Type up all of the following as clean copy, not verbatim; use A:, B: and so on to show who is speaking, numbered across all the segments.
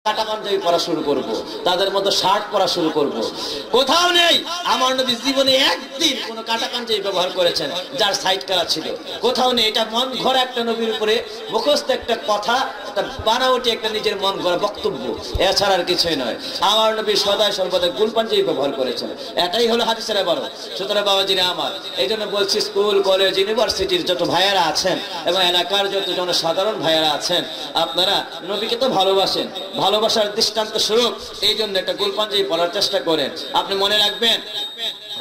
A: কাটা পাঞ্জাবি পরা শুরু করব, তাদের মতো শার্ট পরা শুরু করব। কোথাও নেই আমার নবী জীবনে একদিন কোনো কাটা পাঞ্জাবি ব্যবহার করেছেন যার সাইড কালা ছিল, কোথাও নেই। এটা মন ঘোরা একটা নবীর উপরে মুখস্থ একটা কথা, একটা বানাওটি একটা নিজের মন ঘোরা বক্তব্য, এছাড়া আর কিছুই নয়। আমার নবী সদাই সর্বদা গোল পাঞ্জাবি ব্যবহার করেছেন, এটাই হলো হাদিসের বড়। সুতরাং বাবাজিরা আমার, এই জন্য বলছি স্কুল কলেজ ইউনিভার্সিটির যত ভাইয়েরা আছেন এবং এলাকার যত জনসাধারণ ভাইয়েরা আছেন, আপনারা নবীকে তো ভালোবাসেন, ভালোবাসার দৃষ্টান্ত স্বরূপ এই জন্য একটা গোল পাঞ্জাবি পরার চেষ্টা করেন। আপনি মনে রাখবেন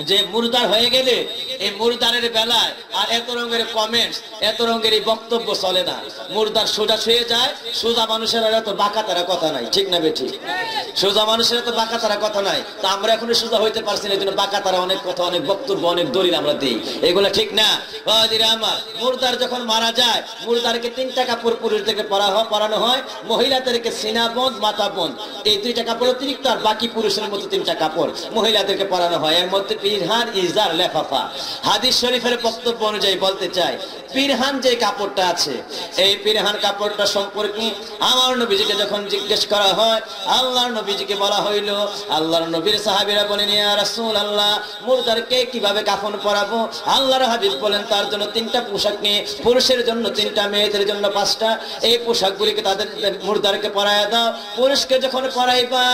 A: যে মুরদার হয়ে গেলে এই মুরদারের বেলায় আর এত রঙের কমেন্টস, এত রঙের এই বক্তব্য চলে না। মুরদার সোজা শুয়ে যায়, সোজা মানুষের এত বাঁকা তারা কথা নাই, ঠিক না বেঠিক? সোজা মানুষের এত বাঁকা তারা কথা নাই। তা আমরা এখনো সোজা হইতে পারছি না, এই জন্য বাঁকা তারা অনেক কথা, অনেক বক্তব্য, অনেক দলিল আমরা দিই, এগুলো ঠিক না। আমার মুরদার যখন মারা যায়, মুরদারকে 3টা কাপড় পুরুষদেরকে পরানো হয়, মহিলাদেরকে সিনা বন্ধ, মাথা বন্ধ, এই 2টা কাপড় অতিরিক্ত, আর বাকি পুরুষের মতো 3টা কাপড় মহিলাদেরকে পরানো হয়। এর মধ্যে পিরহান, ইজার, লেফাফা। হাদিস শরীফের বক্তব্য অনুযায়ী বলতে চাই, পিরহান যে কাপড়টা আছে, এই পিরহান কাপড়টা সম্পর্কে আমার নবীজিকে যখন জিজ্ঞেস করা হয়, আল্লাহর নবীজিকে বলা হইল, আল্লাহর নবীর সাহাবীরা বলেন, ইয়া রাসূলুল্লাহ, মুরদারকে কিভাবে কাফন পরাবো? আল্লাহর হাবিব বলেন, তার জন্য 3টা পোশাক নিয়ে, পুরুষের জন্য 3টা, মেয়েদের জন্য 5টা। এই পোশাকগুলিকে তাদের মুরদারকে পরাইয়া দাও। পুরুষকে যখন পরাইবা,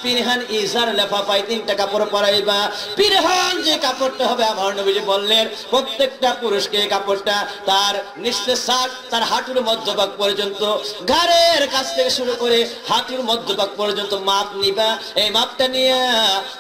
A: পিরহান, ইজার, লেফাফা, 3টা কাপড় পরাইবা। পিরহান যে কাপড়টা হবে, আমার নবীজি বললেন, প্রত্যেকটা পুরুষকে এই কাপড়টা তার নিচের শাক, তার হাঁটুর মধ্যভাগ পর্যন্ত, ঘাড়ের কাছ থেকে শুরু করে হাঁটুর মধ্যভাগ পর্যন্ত মাপ নিবা। এই মাপটা নিয়ে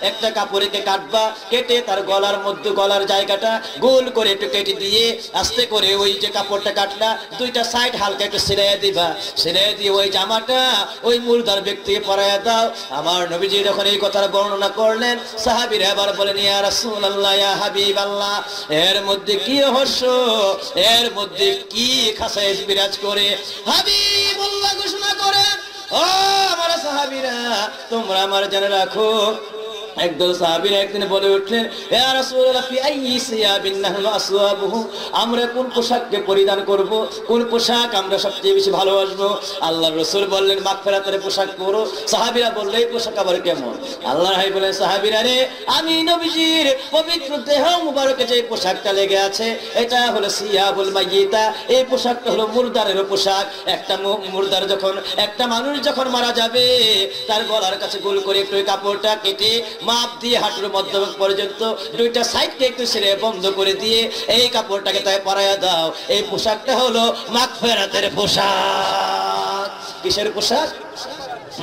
A: একটা কাপড়কে কাটবা, কেটে তার গলার মধ্যে, গলার জায়গাটা গোল করে একটু কেটে দিয়ে আস্তে করে ওই যে কাপড়টা কাটলা, 2টা সাইড হালকা একটু সিলাইয়া দিবা। সিলাইয়া দিয়ে ওই জামাটা ওই মুরদার ব্যক্তিকে পরাইয়া দাও। আমার নবীজি যখন এই কথার বর্ণনা করলেন, সাহাবীরা এবার বলেন, ইয়া রাসূলুল্লাহ, ইয়া হাবিবাল্লাহ, এর মধ্যে কি রহস্য, এর মধ্যে কি খাসায়েত বিরাজ করে? হাবিবুল্লাহ ঘোষণা করেন, ও আমার সাহাবীরা, তোমরা আমার জেনে রাখো, একদল সাহাবীরা একদিন বলে উঠলেন, ইয়া রাসূলুল্লাহ, ফি আইয়ি সিয়াবিন নাহনু আসওয়াবুহু, আমরা কোন পোশাককে পরিধান করব, কোন পোশাক আমরা সবচেয়ে বেশি ভালোবাসবো? আল্লাহর রাসূল বললেন, মাগফিরাতের পোশাক পরো। সাহাবীরা বললেন, এই পোশাক আবার কেমন? আল্লাহর হাবিব বলেন, সাহাবীরা রে, আমি নবীজির পবিত্র দেহ মুবারকে যে পোশাকটা লেগে আছে, এটা হলো সিয়াবুল মাইয়িতা, এই পোশাকটা হলো মুরদারের পোশাক। একটা মুরদার যখন, একটা মানুষ যখন মারা যাবে, তার গলার কাছে গোল করে একটু কাপড়টা কেটে মাপ দিয়ে হাঁটুর মধ্যভাগ পর্যন্ত 2টা সাইডকে একটু ছেড়ে বন্ধ করে দিয়ে এই কাপড়টাকে তাই পরাইয়া দাও। এই পোশাকটা হলো মাগফিরাতের পোশাক। কিসের পোশাক?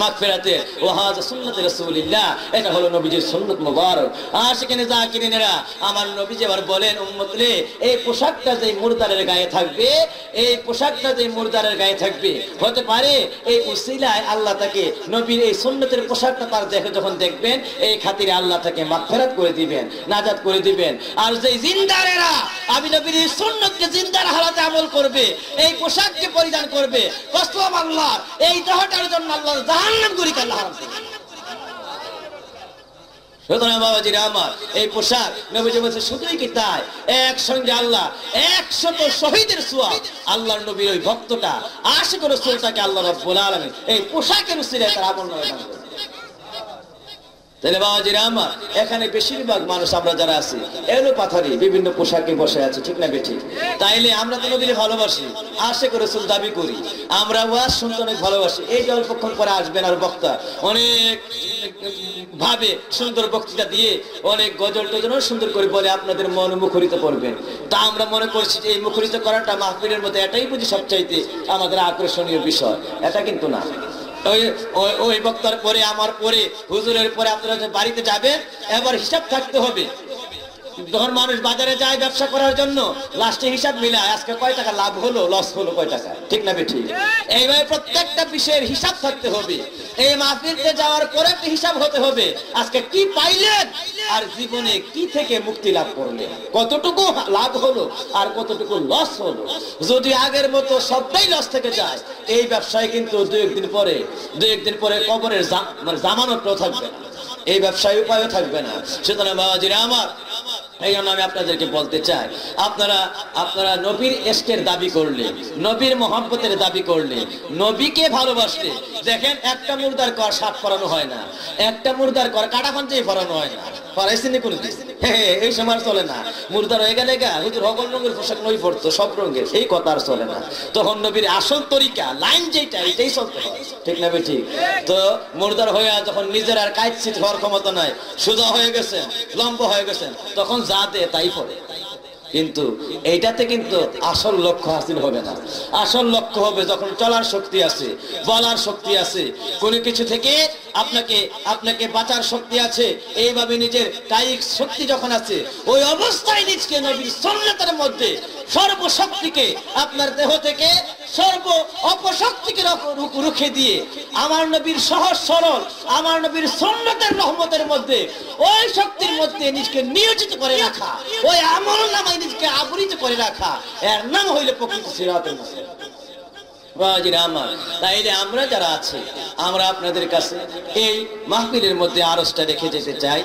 A: মাগফিরাতের। ওয়াহাযা সুন্নাতে রাসূলিল্লাহ, এটা হলো নবীজির সুন্নাত মুবারক। আশিকিনে জাকিরিনেরা, আমার নবীজি আবার বলেন, উম্মতরে, এই পোশাকটা যে মুরদারের গায়ে থাকবে, এই পোশাকটা যে মুরদারের গায়ে থাকবে, হতে পারে এই উসিলায় আল্লাহ তাকে নবীর এই সুন্নতের পোশাকটা তার দেখে যখন দেখবেন, এই খাতিরে আল্লাহ তাকে মাগফিরাত করে দিবেন, নাজাত করে দিবেন। আর যে জিন্দারেরা আমি নবীর এই সুন্নতকে জিন্দার হালাতে আমল করবে, এই পোশাককে পরিধান করবে, কসম আল্লাহ, এই দেহটার জন্য আল্লাহ জাহান্নাম গুরিকে আল্লাহ হারাম করবে। সুতরাং বাবাজিরা আমার, এই পোশাক নবীজি বলছে, শুধুই কি তাই, একসঙ্গে আল্লাহ 100 শহীদের সওয়াব আল্লাহর নবীর ওই ভক্তটা, আশিক রাসূলটাকে আল্লাহ রাব্বুল আলামিন এই পোশাকের উসিলায় তার আমলনামায় দান করবে। তাহলে বাবাজিরা আমার, এখানে বেশিরভাগ মানুষ আমরা যারা আছি, এলো পাথারি বিভিন্ন পোশাকে বসে আছে, ঠিক না বেঠিক? তাইলে আমরা তো নবীকে ভালোবাসি, আশিক রাসূল দাবি করি, আমরা ওয়াজ শুনতে অনেক ভালোবাসি। এই যে অল্পক্ষণ পরে আসবেন আর বক্তা অনেক ভাবে সুন্দর বক্তৃতা দিয়ে অনেক গজল টজল সুন্দর করে বলে আপনাদের মন মুখরিত করবেন। তা আমরা মনে করছি যে এই মুখরিত করাটা মাহফিলের মধ্যে এটাই বুঝি সবচাইতে আমাদের আকর্ষণীয় বিষয়। এটা কিন্তু না। ওই বক্তার পরে, আমার পরে, হুজুরের পরে আপনারা বাড়িতে যাবেন, এবার হিসাব থাকতে হবে। যখন মানুষ বাজারে যায় ব্যবসা করার জন্য, লাস্টে হিসাব মিলায়, আজকে কয় টাকা লাভ হলো, লস হলো কয় টাকা, ঠিক না বেঠিক? এইভাবে প্রত্যেকটা বিষয়ের হিসাব থাকতে হবে। এই মাহফিলতে যাওয়ার পরে একটা হিসাব হতে হবে, আজকে কি পাইলেন আর জীবনে কি থেকে মুক্তি লাভ করলেন, কতটুকু লাভ হলো আর কতটুকু লস হলো। যদি আগের মতো সবটাই লস থেকে যায়, এই ব্যবসায় কিন্তু দু একদিন পরে কবরের জামানতও থাকবে না, এই ব্যবসায় উপায়ও থাকবে না। সুতরাং বাবাজিরা আমার, এই জন্য আমি আপনাদেরকে বলতে চাই, আপনারা নবীর ইশকের দাবি করলে, নবীর মহব্বতের দাবি করলে, নবীকে ভালোবাসলে, দেখেন একটা মুর্দার কর শার্ট পরানো হয় না, একটা মুর্দার কর কাটা পাঞ্জাবি পরানো হয় না। পরাইছেনি কোনদিন? এই সময় চলে না। মুর্দার হয়ে গেলে হুজুর সকল রঙের পোশাক নই পড়তো, সব রঙের, এই কথা আর চলে না। তখন নবীর আসল তরিকা লাইন যেটা, এটাই চলতে হয়, ঠিক না বে ঠিক? তো মুর্দার হয়ে যখন নিজের আর কাইট হওয়ার ক্ষমতা নাই, সোজা হয়ে গেছেন, লম্বা হয়ে গেছেন, তখন যা দে তাই পড়ে। কিন্তু এইটাতে কিন্তু আসল লক্ষ্য হাসিল হবে না। আসল লক্ষ্য হবে যখন চলার শক্তি আছে, বলার শক্তি আছে, কোনো কিছু থেকে আপনাকে বাঁচার শক্তি আছে, এইভাবে নিজের কায়িক শক্তি যখন আছে, ওই অবস্থায় নিজকে নবীর সুন্নাতের মধ্যে সর্বশক্তিকে আপনার দেহ থেকে সর্ব অপশক্তিকে রুখে দিয়ে আমার নবীর সহজ সরল, আমার নবীর সুন্নাতের রহমতের মধ্যে, ওই শক্তির মধ্যে নিজকে নিয়োজিত করে রাখা, ওই আমল নামায় নিজকে আবৃত করে রাখা, এর নাম হইলে প্রকৃত সিরাতুল মুস্তাকিম। তাইলে আমরা যারা আছি, আমরা আপনাদের কাছে এই মাহফিলের মধ্যে আরজটা রেখে যেতে চাই,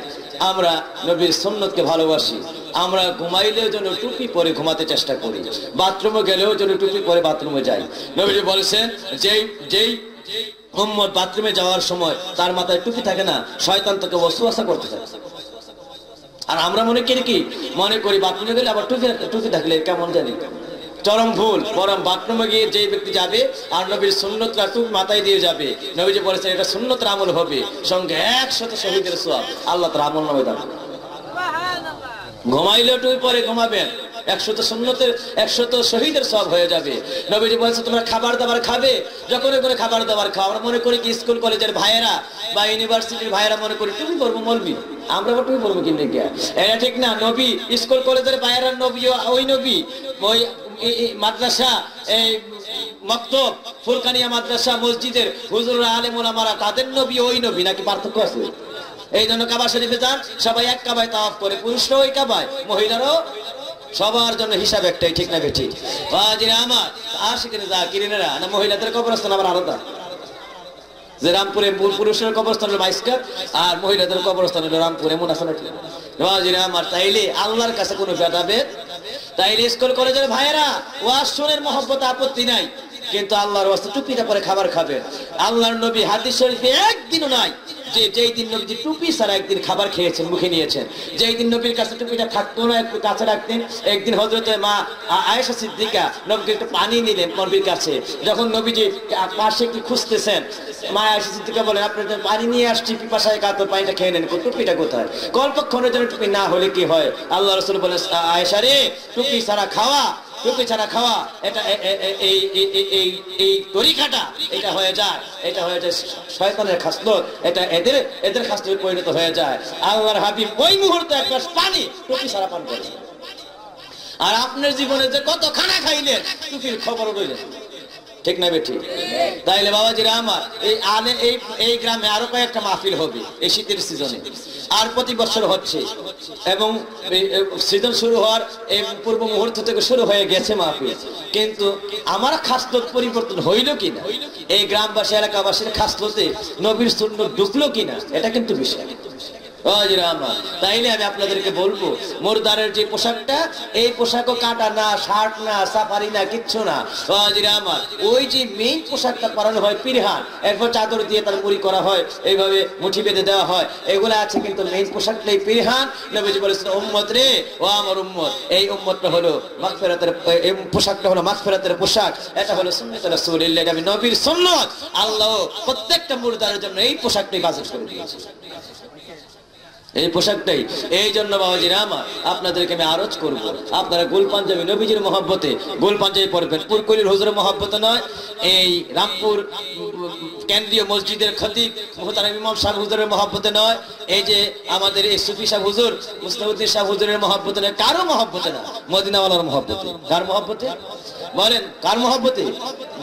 A: আমরা নবীর সুন্নতকে ভালোবাসি। আমরা ঘুমাইলেও যেন টুপি পরে ঘুমাতে চেষ্টা করি, বাথরুমে গেলেও যেন টুপি পরে বাথরুমে যাই। নবীজি বলেছেন, যেই উম্মত বাথরুমে যাওয়ার সময় তার মাথায় টুপি থাকে না, শয়তান তাকে ওয়াসওয়াসা করতে থাকে। আর আমরা মনে করি বাথরুমে গেলে আবার টুপি থাকলে কেমন জানি, চরম ভুল। বরং বাথরুমে গিয়ে যে ব্যক্তি যাবে আর নবীর সুন্নতরা টুপি মাথায় দিয়ে যাবে, নবীজি বলেছেন এটা সুন্নতের আমল হবে, সঙ্গে 100 শহীদের সওয়াব আল্লাহ তার আমল নামে দেন। ঘুমাইলেও টুপি পরে ঘুমাবেন, 100 শহীদের সওয়াব হয়ে যাবে। নবীজি বলেছে তোমরা খাবার দাবার খাবে, যখন করে খাবার দাবার খাও। আমরা মনে করি কি স্কুল কলেজের ভাইয়েরা বা ইউনিভার্সিটির ভাইয়েরা মনে করি টুপি পরবো মৌলবি, আমরা টুপি পরবো কিনে গিয়া, এটা ঠিক না। নবী স্কুল কলেজের ভাইয়েরা নবী, ওই নবী, ওই মাদ্রাসা, এই মক্তব, ফুরকানিয়া মাদ্রাসা, মসজিদের হুজুররা, আলেম ওলামারা, তাদের নবী ওই নবী নাকি পার্থক্য আছে? এই জন্য কাবা শরীফে যান, সবাই এক কাবায় তাওয়াফ করে, পুরুষরাও ওই কাবায়, মহিলারাও, সবার জন্য হিসাব একটাই, ঠিক না বেঠিক? বাজিরা আমার আশিকিনে জাকিরিনেরা না, মহিলাদের কবরস্থান আবার আলাদা। যে রামপুরে পুরুষের কবরস্থান হলো মাইস্কার, আর মহিলাদের কবরস্থান হলো রামপুরে মুনাফা। বাজিরা আমার, তাইলে আল্লাহর কাছে কোনো ভেদাভেদ, তাইলে স্কুল কলেজের ভাইয়েরা ওয়াজ শুনের মহব্বত আপত্তি নাই, কিন্তু আল্লাহর ওয়াস্তে টুপিটা পরে খাবার খাবে। আল্লাহর নবী হাদিস শরীফে একদিনও নাই যে যেই দিন নবীজি টুপি ছাড়া একদিন খাবার খেয়েছেন, মুখে নিয়েছেন, যেই দিন নবীর কাছে টুপিটা থাকতো না, একটু কাছে রাখতেন। একদিন হযরতে মা আয়েশা সিদ্দিকা নবীকে একটু পানি নিলেন নবীর কাছে, যখন নবীজি পাশে কি খুঁজতেছেন, মা আয়েশা সিদ্দিকা বলেন আপনার পানি নিয়ে আসছি, পিপাসায় কাতর, পানিটা খেয়ে নেন, টুপিটা কোথায়? কল্পক্ষণের জন্য টুপি না হলে কি হয়? আল্লাহ রাসূল বলেন আয়েশা রে, টুপি ছাড়া খাওয়া, টুপি ছাড়া খাওয়া, এটা এই তরিকাটা এটা হয়ে যায়, এটা হয়ে যায় শয়তানের খাসলত, এটা এদের খাসলতে পরিণত হয়ে যায়। আল্লাহর হাবিব ওই মুহূর্তে এক গ্লাস পানি টুপি ছাড়া পান করেন। আর আপনার জীবনে যে কত খানা খাইলেন, টুপির খবর রইলেন, ঠিক না বেঠিক? তাইলে বাবাজিরা আমার, এই গ্রামে আরো কয়েকটা মাহফিল হবে এই শীতের সিজনে, আর প্রতি বছর হচ্ছে, এবং সিজন শুরু হওয়ার এই পূর্ব মুহূর্ত থেকে শুরু হয়ে গেছে মাহফিল। কিন্তু আমার খাসলত পরিবর্তন হইল কিনা, এই গ্রামবাসী এলাকাবাসীর খাসলতে নবীর সুন্নাত ঢুকলো কিনা, এটা কিন্তু বিষয়। তাইলে আমি আপনাদেরকে বলবো, মুরদারের যে পোশাকটা, এই পোশাকও কাটা না, শার্ট না, সাফারি না, কিচ্ছু না। আমার ওই যে মেইন পোশাকটা পরানো হয় পিরহান, এরপর চাদর দিয়ে তার মুড়ি করা হয়, এইভাবে মুঠি বেঁধে দেওয়া হয়, এগুলো আছে, কিন্তু মেইন পোশাকটাই পিরহান। নবীজি বলেছেন উম্মত রে, ও আমার উম্মত, এই উম্মতটা হলো মাগফিরাতের, এই পোশাকটা হলো মাগফিরাতের পোশাক, এটা হলো সুন্নাত রাসূলুল্লাহ, এটা নবীর সুন্নাত। আল্লাহ প্রত্যেকটা মুরদারের জন্য এই পোশাকটাই বাছাই করে দিয়েছে, এই পোশাকটাই। এই জন্য বাবাজিরা আমার, আপনাদেরকে আমি আরজ করবো, আপনারা গোল পাঞ্জাবি নবীজির মহব্বতে গোল পাঞ্জাবি পরবেন, পুরকুলির হুজুরের মহব্বতে নয়, এই রামপুর কেন্দ্রীয় মসজিদের খতিব মুহতারাম ইমাম সাহেব হুজুরের মহব্বতে নয়, এই যে আমাদের এই সুফি সাহেব হুজুর, মুস্তাউদ্দিন সাহেব হুজুরের মহব্বতে নয়, কারো মহব্বতে না, মদিনাওয়ালার মহব্বতে। কার মহব্বতে বলেন? কার মহব্বতে?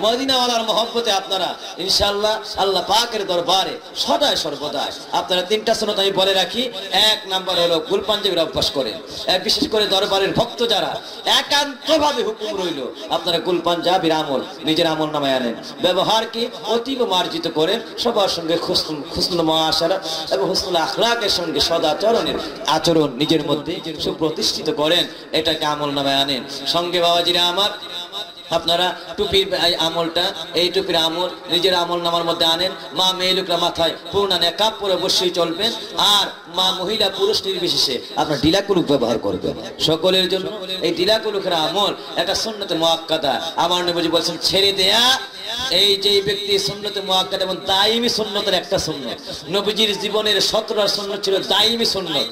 A: মদিনাওয়ালার মহব্বতে আপনারা ইনশাআল্লাহ আল্লাহ পাকের দরবারে সদায় সর্বদাই আপনারা 3টা সুন্নাত আমি বলে রাখি। 1 নাম্বার হলো গোল পাঞ্জাবির অভ্যাস করেন, বিশেষ করে দরবারের ভক্ত যারা, একান্তভাবে হুকুম রইল আপনারা গোল পাঞ্জাবির আমল নিজের আমল নামায় আনেন, ব্যবহারকে অতীব মার্জিত করেন, সবার সঙ্গে হুসনুল মুআশারা এবং হুসনুল আখলাক আখলাকের সঙ্গে সদাচরণের আচরণ নিজের মধ্যে সুপ্রতিষ্ঠিত করেন, এটাকে আমল নামায় আনেন। সঙ্গে বাবাজিরা আমার, আপনারা টুপির আমলটা, এই টুপির আমল নিজের আমল নামার মধ্যে আনেন। মা মেয়ে লোকরা মাথায় পূর্ণ নেকাব পরে অবশ্যই চলবেন, আর মা মহিলা পুরুষ নির্বিশেষে আপনার ডিলা কুলুক ব্যবহার করবেন সকলের জন্য। এই ডিলা কুলুকের আমল একটা সুন্নতে মুআক্কাদা। আমার নবী বলেছেন ছেড়ে দেয়া এই যে ব্যক্তি সুন্নতে মুআক্কাদা এবং দাইমি সুন্নতের একটা সুন্নত। নবীজির জীবনের 17টা সুন্নত ছিল দাইমি সুন্নত।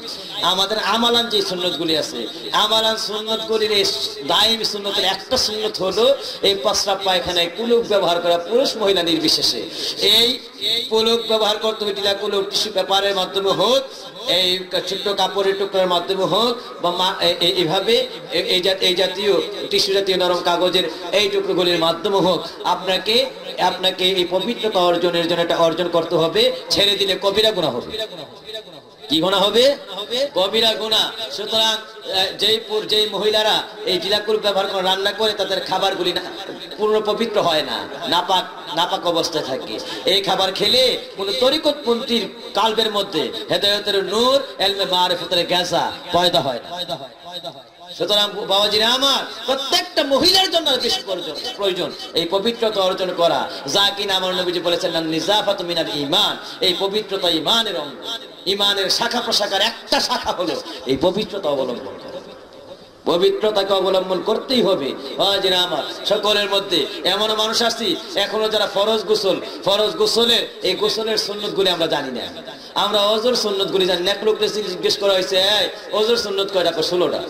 A: আমাদের আমালান যে সুন্নতগুলি আছে, আমালান সুন্নতগুলির এই দাইমি সুন্নতের একটা সুন্নত হলো এই প্রস্রাব পায়খানায় কুলুক ব্যবহার করা, পুরুষ মহিলা নির্বিশেষে। এই কুলুক ব্যবহার করতে হবে ডিলা কুলুক, টিস্যু পেপারের মাধ্যমে হোক, এই ছোট্ট কাপড়ের টুকরার মাধ্যমে হোক, বা এইভাবে এই জাতীয় টিস্যু জাতীয় নরম কাগজের এই টুকরোগুলির মাধ্যমে হোক, আপনাকে এই পবিত্রতা অর্জনের জন্য এটা অর্জন করতে হবে। ছেড়ে দিলে কবিরা গুনাহ হবে। কি গুনাহ হবে? কবিরা গুনাহ। সুতরাং যেই মহিলারা এই ডিলাকুল ব্যবহার করে রান্না করে, তাদের খাবারগুলি পূর্ণ পবিত্র হয় না, নাপাক অবস্থায় থাকে। এই খাবার খেলে কোন তরিকতপন্থীর কালবের মধ্যে হেদায়েতের নূর, ইলমে মারিফতের গেজা পয়দা হয় না। সুতরাং বাবাজিরা আমার, প্রত্যেকটা মহিলার জন্য বেশি প্রয়োজন এই পবিত্রতা অর্জন করা, যা কিনা আমার নবীজি বলেছেন নিজাফাতু মিনাল ঈমান। এই পবিত্রতা ঈমানের অঙ্গ। ঈমানের শাখা প্রশাখার একটা শাখা হলো এই পবিত্রতা অবলম্বন করা। পবিত্রতাকে অবলম্বন করতেই হবে বাবাজিরা আমার। সকলের মধ্যে এমন মানুষ আছি এখনো যারা ফরজ গোসলের এই গোসলের সুন্নতগুলি আমরা জানি না। আমরা ওযুর সুন্নতগুলি জানি না। এক লোককে জিজ্ঞেস করা হয়েছে, ওযুর সুন্নত কয়টা? 16টা।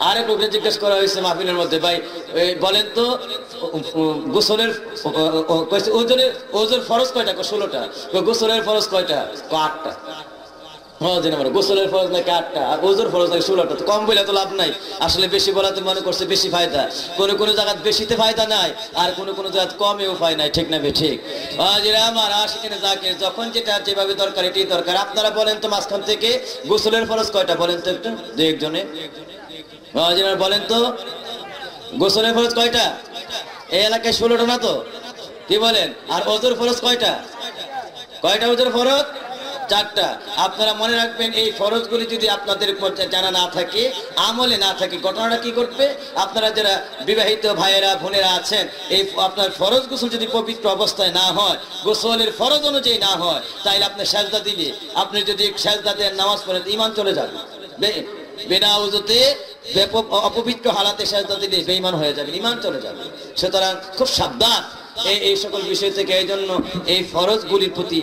A: আরেক লোককে জিজ্ঞেস করা হয়েছে মাহফিলের মধ্যে, ভাই বলেন তো গোসলের ওযুর ফরজ কয়টা? 16টা। গোসলের ফরজ কয়টা? 8টা। গোসলের ফরজ নাকি 8টা, আর ওযুর ফরজ নাকি 16টা। তো কম বলে তো লাভ নাই। আসলে বেশি বলাতে মনে করছে বেশি ফায়দা। কোন জায়গায় বেশিতে ফায়দা নাই, আর কোন জায়গায় কমেও ফায়দা নাই। ঠিক না বে ঠিক? আমার আশিকিনে জাকির যখন যেটা যেভাবে দরকার এটাই দরকার। আপনারা বলেন তো মাঝখান থেকে গোসলের ফরজ কয়টা? বলেন তো একটু, দুই একজনে বলেন তো গোসলের ফরজ কয়টা? এই এলাকায় 16টা না তো? কি বলেন? আর ওযুর ফরজ কয়টা? ওযুর ফরজ 4টা। আপনারা মনে রাখবেন, এই ফরজগুলি যদি আপনাদের জানা না থাকে, আমলে না থাকে, ঘটনাটা কি করবে? আপনারা যারা বিবাহিত ভাইয়েরা বোনেরা আছেন, এই আপনার ফরজ গোসল যদি পবিত্র অবস্থায় না হয়, গোসলের ফরজ অনুযায়ী না হয়, তাইলে আপনি সেজদা দিলে, আপনি যদি সেজদা দেন নামাজ পড়েন, ঈমান চলে যাবে। বিনা ওযুতে অপবিত্র হালাতে সেজদা দিলে বেঈমান হয়ে যাবে, ঈমান চলে যাবে। সুতরাং খুব সাবধান এই সকল বিষয় থেকে। এই জন্য এই ফরজগুলির প্রতি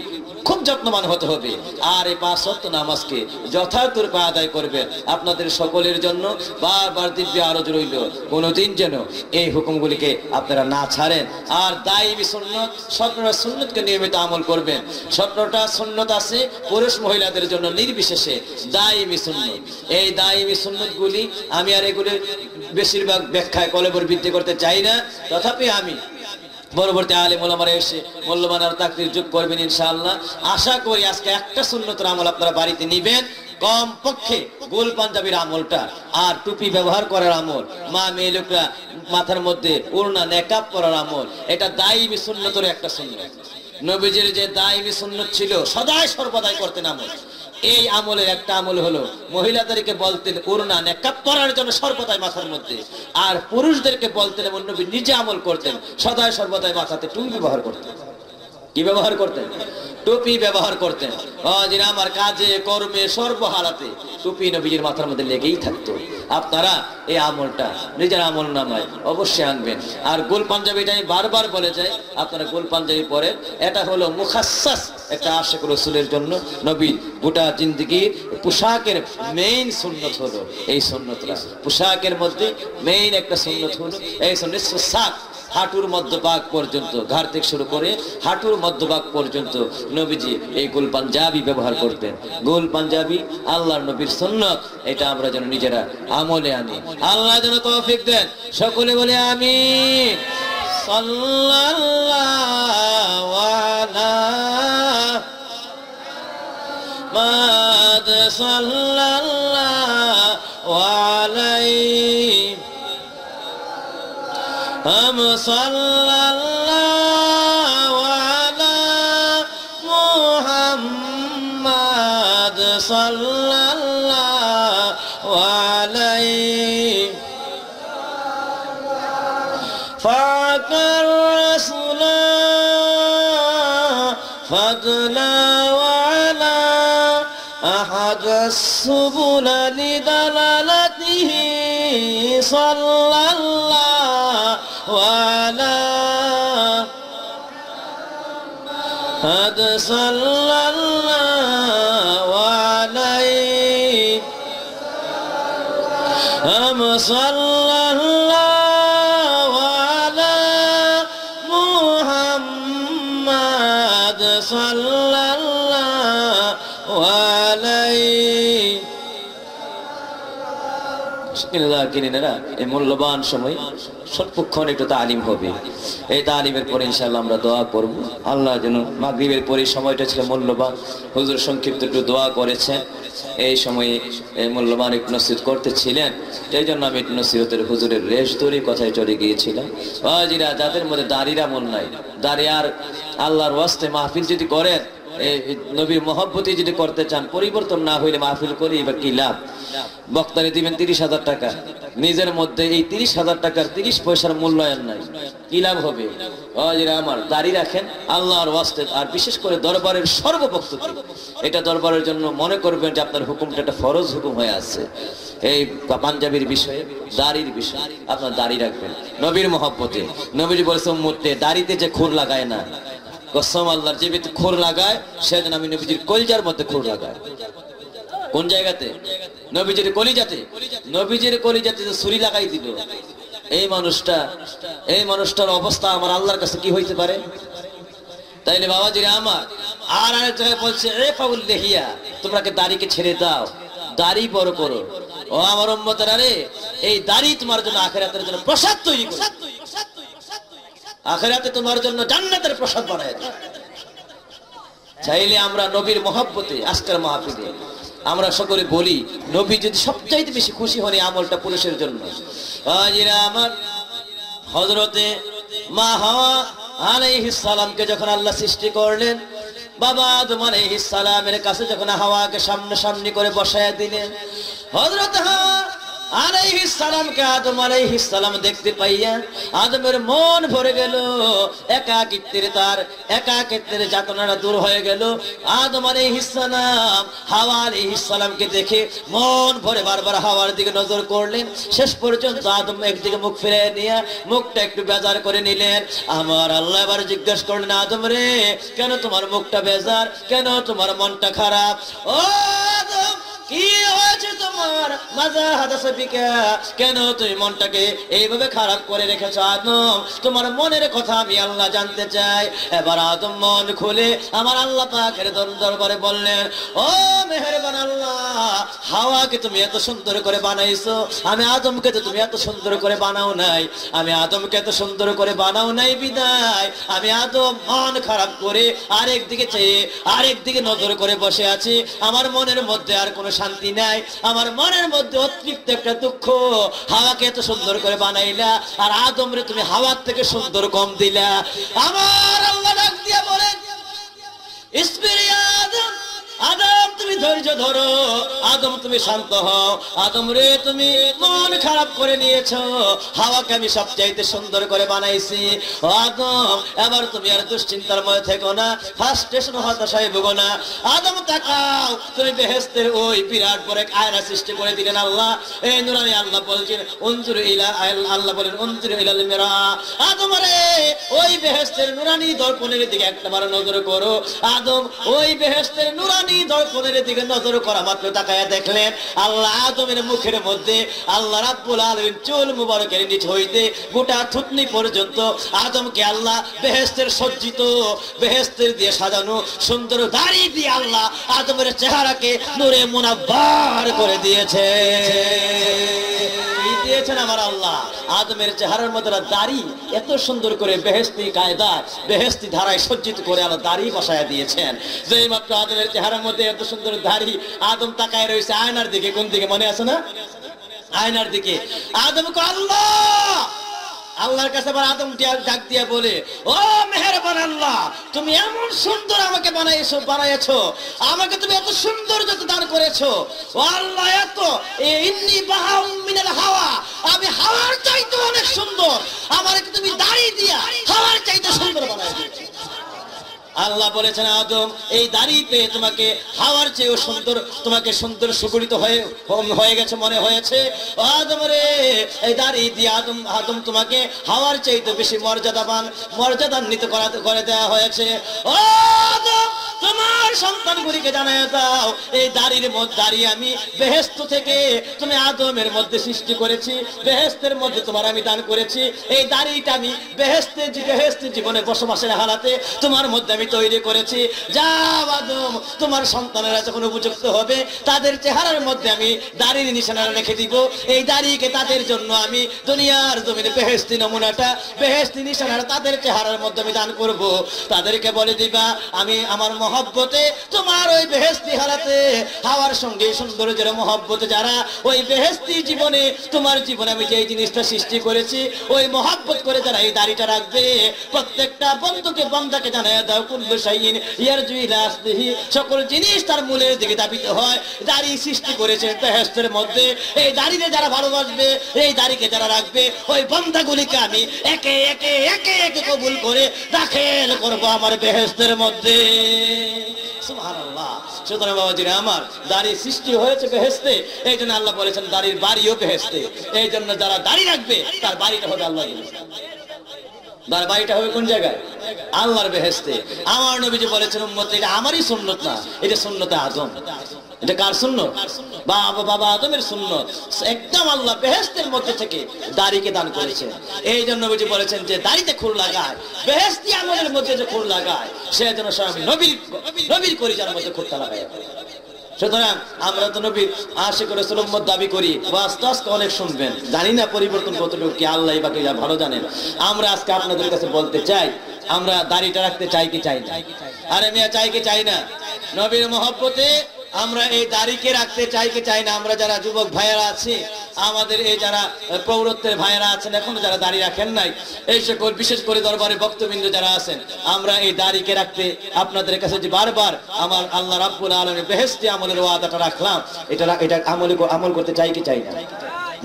A: খুব যত্নবান হতে হবে। আর এই 5 ওয়াক্ত নামাজকে যথার্থ রূপে আদায় করবেন। আপনাদের সকলের জন্য বারবার দিব্য আরজ রইল, কোনোদিন যেন এই হুকুমগুলিকে আপনারা না ছাড়েন। আর দায়ী সুন্নত, 17টা সুন্নতকে নিয়মিত আমল করবেন। 17টা সুন্নত আছে পুরুষ মহিলাদের জন্য নির্বিশেষে, দায়ী সুন্নত। এই দায়ী সুন্নতগুলি আমি আর এগুলি বেশিরভাগ ব্যাখ্যায় কলবর বৃদ্ধি করতে চাই না। তথাপি আমি পরবর্তী আলেম ওলামারা এসে মূল্যবান আর তাকরীর যোগ করবেন ইনশাআল্লাহ। আশা করি আজকে একটা সুন্নতের আমল আপনারা বাড়িতে নিবেন, কম পক্ষে গোল পাঞ্জাবির আমলটা, আর টুপি ব্যবহার করার আমল, মা মেয়ে লোকরা মাথার মধ্যে ওড়না নেকাব করার আমল, এটা দায়ী সুন্নতের একটা সুন্নত। নবীজির যে দায়ী সুন্নত ছিল সদাই সর্বদাই করতেন আমল, এই আমলের একটা আমল হলো মহিলাদেরকে বলতেন ওড়না নেকাব পরার জন্য সর্বদাই মাথার মধ্যে, আর পুরুষদেরকে বলতেন এবং নবী নিজে আমল করতেন সদাই সর্বদাই মাথাতে টুপি ব্যবহার করতেন। কি ব্যবহার করতেন? টুপি ব্যবহার করতেন। আমার কাজে কর্মে সর্বহালাতে টুপি নবীজির মাথার মধ্যে লেগেই থাকতো। আপনারা এই আমলটা নিজের আমল নামায় অবশ্যই আনবেন। আর গোল পাঞ্জাবিটা আমি বারবার বলে যাই, আপনারা গোল পাঞ্জাবি পরেন। এটা হলো মুখাসসাস একটা আশিক রাসূলের জন্য। নবীর গোটা জিন্দেগির পোশাকের মেইন সুন্নত হলো এই সুন্নতটা। পোশাকের মধ্যে মেইন একটা সুন্নত হলো এই সুন্নত। হাঁটুর মধ্যভাগ পর্যন্ত, ঘাড় থেকে শুরু করে হাঁটুর মধ্যভাগ পর্যন্ত নবীজি এই গোল পাঞ্জাবি ব্যবহার করতেন। গোল পাঞ্জাবি আল্লাহর নবীর সুন্নত, এটা আমরা যেন নিজেরা আমলে আনি। আল্লাহ যেন তৌফিক দেন। সকলে বলে আমিন। সাল্লাল্লাহু আলা মাদ সাল্লাল্লাহু আলাইহি हम सल्लल्लाहु अला मुहम्मद সাল্লাল্লাহু আলাইহি ফাকার রাসূলা ফাদলা ওয়ালা আহাদ السبل لدلالته صلى الله على قد صلى الله عليه أم صلى الله على محمد صلى الله عليه এই মূল্যবান সময় সর্বক্ষণ একটু তালিম হবে। এই তালিমের পরে ইনশাআল্লাহ আমরা দোয়া করব। আল্লাহ যেন মাগরিবের পরে সময়টা ছিল মূল্যবান, হুজুর সংক্ষিপ্ত একটু দোয়া করেছেন। এই সময়ে মূল্যবান একটু নসিহত করতেছিলেন, এই জন্য আমি একটু নসিহতের হুজুরের রেশ ধরে কথায় চলে গিয়েছিলাম। হাজিরা যাদের মধ্যে দাড়ির আমল নাই, দাড়ি আর আল্লাহর ওয়াস্তে মাহফিল যদি করেন, নবীর মহব্বতি যদি করতে চান, পরিবর্তন না হইলে মাহফিল করি বা কি লাভ? বক্তারে দিবেন 30,000 টাকা, নিজের মধ্যে এই 30,000 টাকার 30 পয়সার মূল্যায়ন নাই, কি লাভ হবে? আমার দাড়ি রাখেন আল্লাহর ওয়াস্তে, আর বিশেষ করে দরবারের সর্বভক্তকে এটা দরবারের জন্য মনে করবেন যে আপনার হুকুমটা একটা ফরজ হুকুম হয়ে আছে। এই পাঞ্জাবির বিষয়ে, দাড়ির বিষয়ে আপনার দাড়ি রাখবেন নবীর মহব্বতে। নবীজি বলেছেন উম্মতে দাড়িতে যে খুর লাগায় না, কসম আল্লাহর, যে ব্যক্তি খুর লাগায় সেদিন আমি নবীজির কলিজার মধ্যে খুর লাগায়। কোন জায়গাতে? নবীজির কলিজাতে। নবীজির কলিজাতে যে ছুরি লাগাই দিল, এই মানুষটার অবস্থা আমার আল্লাহর কাছে কি হইতে পারে? তাইলে বাবাজিরা আমার, আর আরেক জায়গায় বলছে ইরফাউল লিহিয়া, তোমরা কে দাড়িকে ছেড়ে দাও, দাড়ি বড় করো। ও আমার উম্মতেরা রে, এই দাড়ি তোমার জন্য আখিরাতের জন্য প্রসাদ তৈরি করে, আখিরাতে তোমার জন্য জান্নাতের প্রসাদ বানায় দেয়। চাইলে আমরা নবীর মহব্বতে আজকের মাহফিলে আমরা সকলে বলি, নবী যদি সবচাইতে বেশি খুশি হন এই আমলটা পুরুষের জন্য। হাজিরা আমার, হযরতে মা হাওয়া আলাইহিস সালামকে যখন আল্লাহ সৃষ্টি করলেন, বাবা আদম আলাইহিস সালামের কাছে যখন হাওয়াকে সামনাসামনি করে বসায়া দিলেন, হযরত হাওয়া আলাইহিস সালামকে আদম আলাইহিস সালাম দেখতে পাইয়া আদমের মন ভরে গেল, একাকিত্বের যাতনাটা দূর হয়ে গেল। আদম আলাইহিস সালাম হাওয়া আলাইহিস সালামকে দেখে মন ভরে বারবার হাওয়ার দিকে নজর করলেন। শেষ পর্যন্ত আদম একদিকে মুখ ফিরে নিয়ে মুখটা একটু বেজার করে নিলেন। আমার আল্লাহ এবার জিজ্ঞাসা করলেন, আদম রে, কেন তোমার মুখটা বেজার, কেন তোমার মনটা খারাপ? ও আদম, কি হয়েছে তোমার? মাজা হাদাসা বিকা, কেন তুমি মনটাকে এইভাবে খারাপ করে রেখেছো? আদম, তোমার মনের কথা আমি আল্লাহ জানতে চাই। এবার আদম মন খুলে আমার আল্লাহ পাকের দরবারে বললেন, ও মেহেরবান আল্লাহ, হাওয়াকে তুমি এত সুন্দর করে বানাইছো, আমি আদমকে তো তুমি এত সুন্দর করে বানাও নাই। আমি আদমকে এত সুন্দর করে বানাও নাই বিদায় আমি আদম মন খারাপ করে আরেকদিকে চেয়ে আরেকদিকে নজর করে বসে আছি। আমার মনের মধ্যে আর কোনো শান্তি নাই, আমার মনের মধ্যে অতিরিক্ত একটা দুঃখ। হাওয়াকে এত সুন্দর করে বানাইলা, আর আদমরে তুমি হাওয়ার থেকে সুন্দর কম দিলা। আমার আল্লাহ ডাক দিয়া বলেন, ইসবিরিয়া আদম, আদম তুমি ধৈর্য ধরো, আদম তুমি শান্ত হও। আদম রে, তুমি মন খারাপ করে নিয়েছো, হাওয়াকে আমি সবচাইতে সুন্দর করে বানাইছি। ও আদম, এবার তুমি আর দুশ্চিন্তার মধ্যে থেকো না, ফার্স্টেশন হতাশায় ভুগো না। আদম তাকাও, তুমি বেহেশতের ওই বিরাট বড় এক আয়না সৃষ্টি করে দিলেন আল্লাহ। এই নুরানি আল্লাহ বলছেন উনজুরু ইলা, আল্লাহ বলেন উনজুরু ইলাল মিরা। আদম রে, ওই বেহেশতের নুরানি দর্পণের দিকে একবার নজর করো। আদম ওই বেহেশতের নুরানি দর্পণের দিকে নজর করা মাত্র তাকায়া দেখলেন আল্লাহ আদমের মুখের মধ্যে আল্লাহ রাব্বুল আলামিন চুল মুবারকের নিচ হইতে গোটা থুতনি পর্যন্ত আদমকে আল্লাহ বেহেশতের সজ্জিত, বেহেশতের দিয়ে সাজানো সুন্দর দাড়ি দিয়ে আল্লাহ আদমের চেহারাকে নূরে মুনাব্বার করে দিয়েছে। দিয়েছেন আমার আল্লাহ আদমের চেহারার মধ্যে দাড়ি এত সুন্দর করে বেহেশতি কায়দায় বেহেশতি ধারায় সজ্জিত করে আল্লাহ দাড়ি বসায়া দিয়েছেন। যেই মাত্র আদমের চেহারার মধ্যে এত সুন্দর দাড়ি, আদম তাকায় রয়েছে আয়নার দিকে। কোন দিকে মনে আছে না? আয়নার দিকে। আদম কো আল্লাহ, আল্লাহর কাছে আবার আদম ডাক দিয়া বলে, ও মেহেরবান আল্লাহ, তুমি এমন সুন্দর আমাকে বানাইছো, আমাকে তুমি এত সুন্দর যত দান করেছো, ও আল্লাহ এত ইন্নী বাহাউম মিনাল হাওয়া, আমি হাওয়ার চাইতে অনেক সুন্দর, আমাকে তুমি দাড়ি দিয়া হাওয়ার চাইতে সুন্দর বানাইছো। আল্লাহ বলেছেন, আদম এই দাড়ি পেয়ে তোমাকে হাওয়ার চেয়েও সুন্দর, তোমাকে সুন্দর সুগঠিত হয়ে গেছে মনে হয়েছে। আদম রে, এই দাড়ি দিয়ে আদম তোমাকে হাওয়ার চাইতে বেশি মর্যাদান্বিত করে দেওয়া হয়েছে। ও আদম, তোমার সন্তানগুলিকে জানায় দাও, এই দাড়ি আমি বেহেশত থেকে তুমি আদমের মধ্যে সৃষ্টি করেছি, বেহেশতের মধ্যে তোমার আমি দান করেছি। এই দাড়িটা আমি বেহেশতে জীবনে বসবাসের হালাতে তোমার মধ্যে আমি তৈরি করেছি। যাও আদম, তোমার সন্তানেরা যখন উপযুক্ত হবে তাদের চেহারার মধ্যে আমি দাড়ির নিশানা রেখে দিব। এই দাড়িকে তাদের জন্য আমি দুনিয়ার জমিনে বেহেশতি নমুনাটা, বেহেশতি নিশানাটা তাদের চেহারার মধ্যে আমি দান করব। তাদেরকে বলে দিবা, আমি আমার মহব্বতে তোমার ওই বেহেশতি হারাতে হাওয়ার সঙ্গে সৌন্দর্যের মহব্বতে যারা ওই বেহেশতি জীবনে তোমার জীবনে আমি যে জিনিসটা সৃষ্টি করেছি ওই মহব্বত করে যারা এই দাড়িটা রাখবে, প্রত্যেকটা বান্দাকে জানায় দাও, কুল্লু শাইইন ইয়ারজু ইলা আসলিহি, সকল জিনিস তার মূলের দিকে ধাবিত হয়। দাড়ি সৃষ্টি করেছে বেহেশতের মধ্যে, এই দাড়িতে যারা ভালোবাসবে, এই দাড়িকে যারা রাখবে, ওই বান্দাগুলিকে আমি একে একে একে একে কবুল করে দাখিল করব আমার বেহেশতের মধ্যে। সুবহানাল্লাহ। সুতরাং বাবাজিরা আমার, দাড়ি সৃষ্টি হয়েছে বেহেশতে, এই জন্য আল্লাহ বলেছেন দাড়ির বাড়িও বেহেশতে। এই জন্য যারা দাড়ি রাখবে তার বাড়িটা হবে আল্লাহর বেহেশতে। তার বাড়িটা হবে কোন জায়গায়? আল্লাহর বেহেশতে। আমার নবীজি বলেছেন, উম্মত এটা আমারই সুন্নত না, এটা সুন্নতে আদম। এটা কার সুন্নত? বাবা আদমের সুন্নত। একদম আল্লাহ বেহেশতের মধ্যে থেকে দাড়িকে দান করেছেন। এই জন্য নবীজি বলেছেন যে দাড়িতে খুর লাগায়, বেহেশতি আমলের মধ্যে যে খুর লাগায়, সে যেন স্বয়ং নবীর কলিজার মধ্যে খুরটা লাগায়। সুতরাং আমরা তো নবীর আশিক রাসূল উম্মত দাবি করি, আস্তে আস্তে অনেক শুনবেন, জানি না পরিবর্তন কতটুকু কি আল্লাহ বাকি যা ভালো জানেন। আমরা আজকে আপনাদের কাছে বলতে চাই, আমরা দাড়িটা রাখতে চাই কি চাই না? আরে মিয়া, চাই কি চাই না? নবীর মহব্বতে আমরা এই দাড়িকে রাখতে চাই কি চাই না? আমরা যারা যুবক ভাইয়েরা আছি, আমাদের এই যারা পৌরত্বের ভাইয়েরা আছেন, এখনো যারা দাড়ি রাখেন নাই, এই সকল বিশেষ করে দরবারে বক্তবৃন্দ যারা আছেন, আমরা এই দাড়িকে রাখতে আপনাদের কাছে যে বারবার আমার আল্লাহ রাব্বুল আলামিন বেহেশতি আমলের ওয়াদাটা রাখলাম, এটা আমল করতে চাই কি চাই না?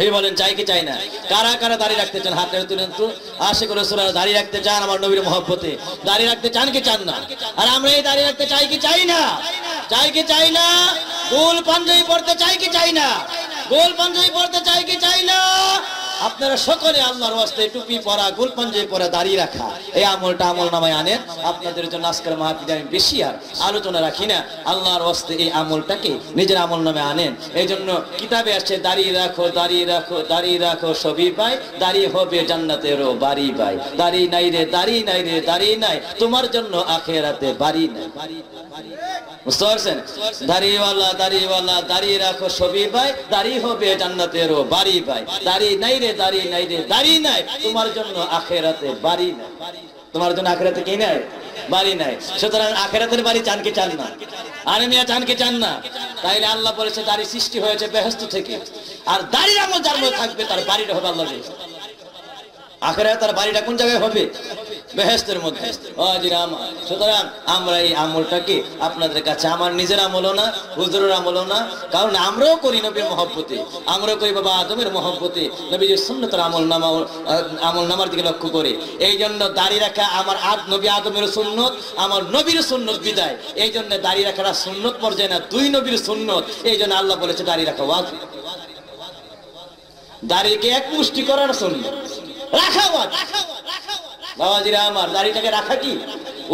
A: এই বলেন, চাই কি চাই না? কারা কারা দাড়ি রাখতে চান হাত তুলেন তো। আশিক রাসূলরা দাড়ি রাখতে চান আমার নবীর মহব্বতে, দাড়ি রাখতে চান কি চান না? আর আমরা এই দাড়ি রাখতে চাই কি চাই না? চাই কি চাই না? গোল পাঞ্জাবি পরতে চাই কি চাই না? গোল পাঞ্জাবি পরতে চাই কি চাই না? আপনারা সকলে আল্লাহর ওয়াস্তে টুপি পরা, গোল পাঞ্জাবি পরা, দাড়ি রাখা, এই আমলটা আমল নামায় আনেন। আপনাদের জন্য আজকের মাহফিলে আমি বেশি আর আলোচনা রাখি না, আল্লাহর ওয়াস্তে এই আমলটাকে নিজের আমল নামে আনেন। এই জন্য কিতাবে আসছে, দাড়ি রাখো, দাড়ি রাখো, দাড়ি রাখো, সবই পাই, দাড়ি হবে জান্নাতেরও বাড়ি পাই। দাড়ি নাই রে, দাড়ি নাই রে, দাড়ি নাই, তোমার জন্য আখিরাতে বাড়ি নাই। বুঝতে পারছেন? দাড়িওয়ালা দাড়িওয়ালা, দাড়ি রাখো সবই পাই, দাড়ি হবে জান্নাতেরও বাড়ি পাই। দাড়ি নাই রে, দাড়ি নাই রে, দাড়ি নাই, তোমার জন্য আখিরাতে বাড়ি নাই। তোমার জন্য আখিরাতে কি নাই? বাড়ি নাই। সুতরাং আখিরাতের বাড়ি চান কি চান না? আরে মিয়া, চান কি চান না? তাইলে আল্লাহ বলেছে দাড়ি সৃষ্টি হয়েছে বেহেশত থেকে, আর দাড়ির আমল যার মধ্যে থাকবে তার বাড়িটা হবে আল্লাহর বেহেশত। আখিরাতে তার বাড়িটা কোন জায়গায় হবে? বেহেশতের মধ্যে। সুতরাং আমরা এই আমলটাকে আপনাদের কাছে, আমার নিজের আমলও না, হুজুরের আমলও না, কারণ আমরাও করি নবীর মহব্বতে, আমরাও করি বাবা আদমের মহব্বতে, নবীর সুন্নতের আমল নামার দিকে লক্ষ্য করে। এই জন্য দাড়ি রাখা আমার নবী আদমের সুন্নত, আমার নবীর সুন্নত বিদায়। এই জন্য দাড়ি রাখাটা সুন্নত পর্যায়ে না, দুই নবীর সুন্নত। এই জন্য আল্লাহ বলেছে দাড়ি রাখা ওয়াজিব। দাড়িকে এক মুষ্টি করার সুন্নত, রাখা ওয়াজিব। বাবাজিরা আমার, দাড়িটাকে রাখা কি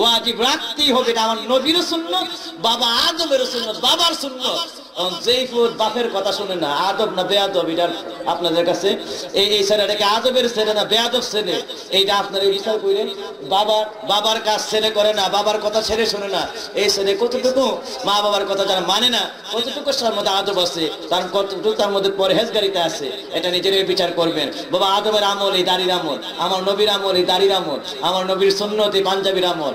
A: ওয়াজিব, রাখতেই হবে। এটা আমার নবীর সুন্নত, বাবা আদমের সুন্নত, বাবার সুন্নত। যেই বাপের কথা শুনে না, আদব না বেয়াদব, এটা আপনাদের কাছে এই ছেলেটাকে আদবের ছেলে না বেয়াদব ছেলে, এইটা আপনারা বিচার করেন। বাবার কাজ ছেলে করে না, বাবার কথা ছেলে শুনে না, এই ছেলে কতটুকু মা বাবার কথা যারা মানে না, কতটুকু তার মধ্যে আদব আছে, তার কতটুকু তার মধ্যে পরহেজগারিতা আছে, এটা নিজেরাই বিচার করবেন। বাবা আদমের আমল এই দাড়ির আমল, আমার নবীর আমল এই দাড়ির আমল, আমার নবীর সুন্নত এই পাঞ্জাবির আমল,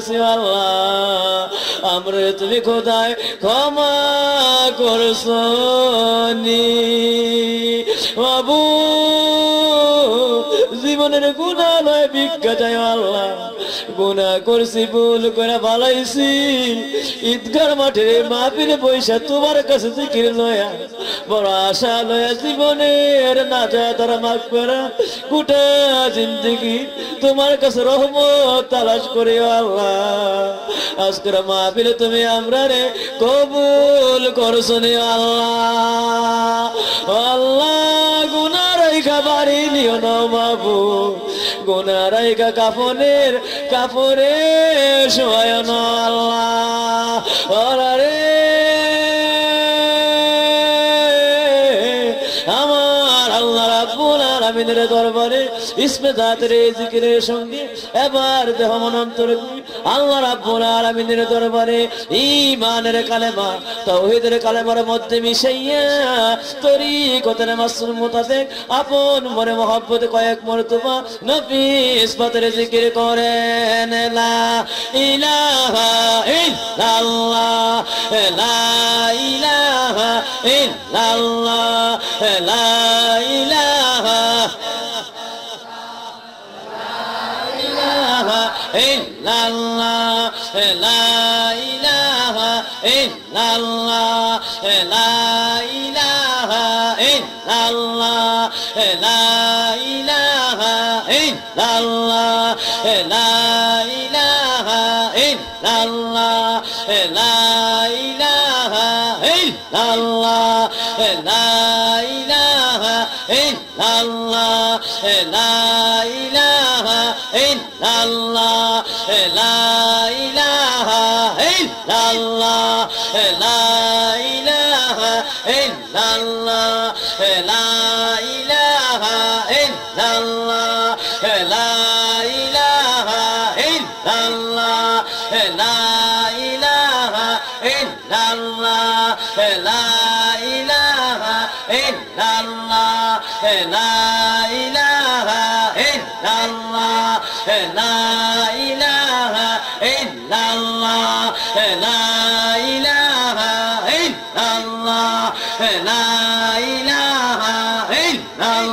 A: আছি আল্লাহ, আমরা তুমি খোদায় ক্ষমা করছো নি বাবু। জীবনের গুনাহ নয় ভিক্ষা চাই আল্লাহ, গুনাহ করছি ভুল করে ভালাইছি, ঈদগার মাঠে মাহফিলে বৈশা তোমার কাছে জিকির লয়া বড় আশা লয়া জীবনের না যায় তারা মাফ করা গোটা জিন্দগি তোমার কাছে রহমত তালাশ করি আল্লাহ। আজকের মাহফিলে তুমি আমরা রে কবুল করছো নি আল্লাহ। আল্লাহ গুনাহ রাইখা বাড়ি নিও না বাবু, গুনাহ রাইখা কাফনে শোয় না আল্লাহ। ওরে আমার আল্লাহ রাব্বুল আলামিনের দরবারে ইসমে জাতের জিকিরের সঙ্গে এবার দেহ মন অন্তর আল্লাহ রাব্বুল আলামিনের দরবারে ঈমানের কালেমা তাওহীদের কালেমার মধ্যে মিশাইয়া তরিকতের মাসুল মোতাবেক আপন মনে মহব্বত কয়েক মরতবা নবী ইসবাতের জিকির করেন। লা ইলাহা ইল্লাল্লাহ, লা ইলাহা ইল্লাল্লাহ, লা ইলাহা illallah, la ilaha illallah, la ilaha illallah, la ilaha illallah, la ilaha illallah, la ilaha illallah, la ilaha illallah, la ilaha illallah, la ilaha illallah, la ilaha illallah, la ilaha illallah, la ilaha illallah, la ilaha illallah, la ilaha illallah, la ilaha illallah, la ilaha illallah, la ilaha illallah, la ilaha illallah, la ilaha la ilaha illallah, la ilaha illallah, la ilaha illallah, la ilaha illallah, la ilaha illallah, la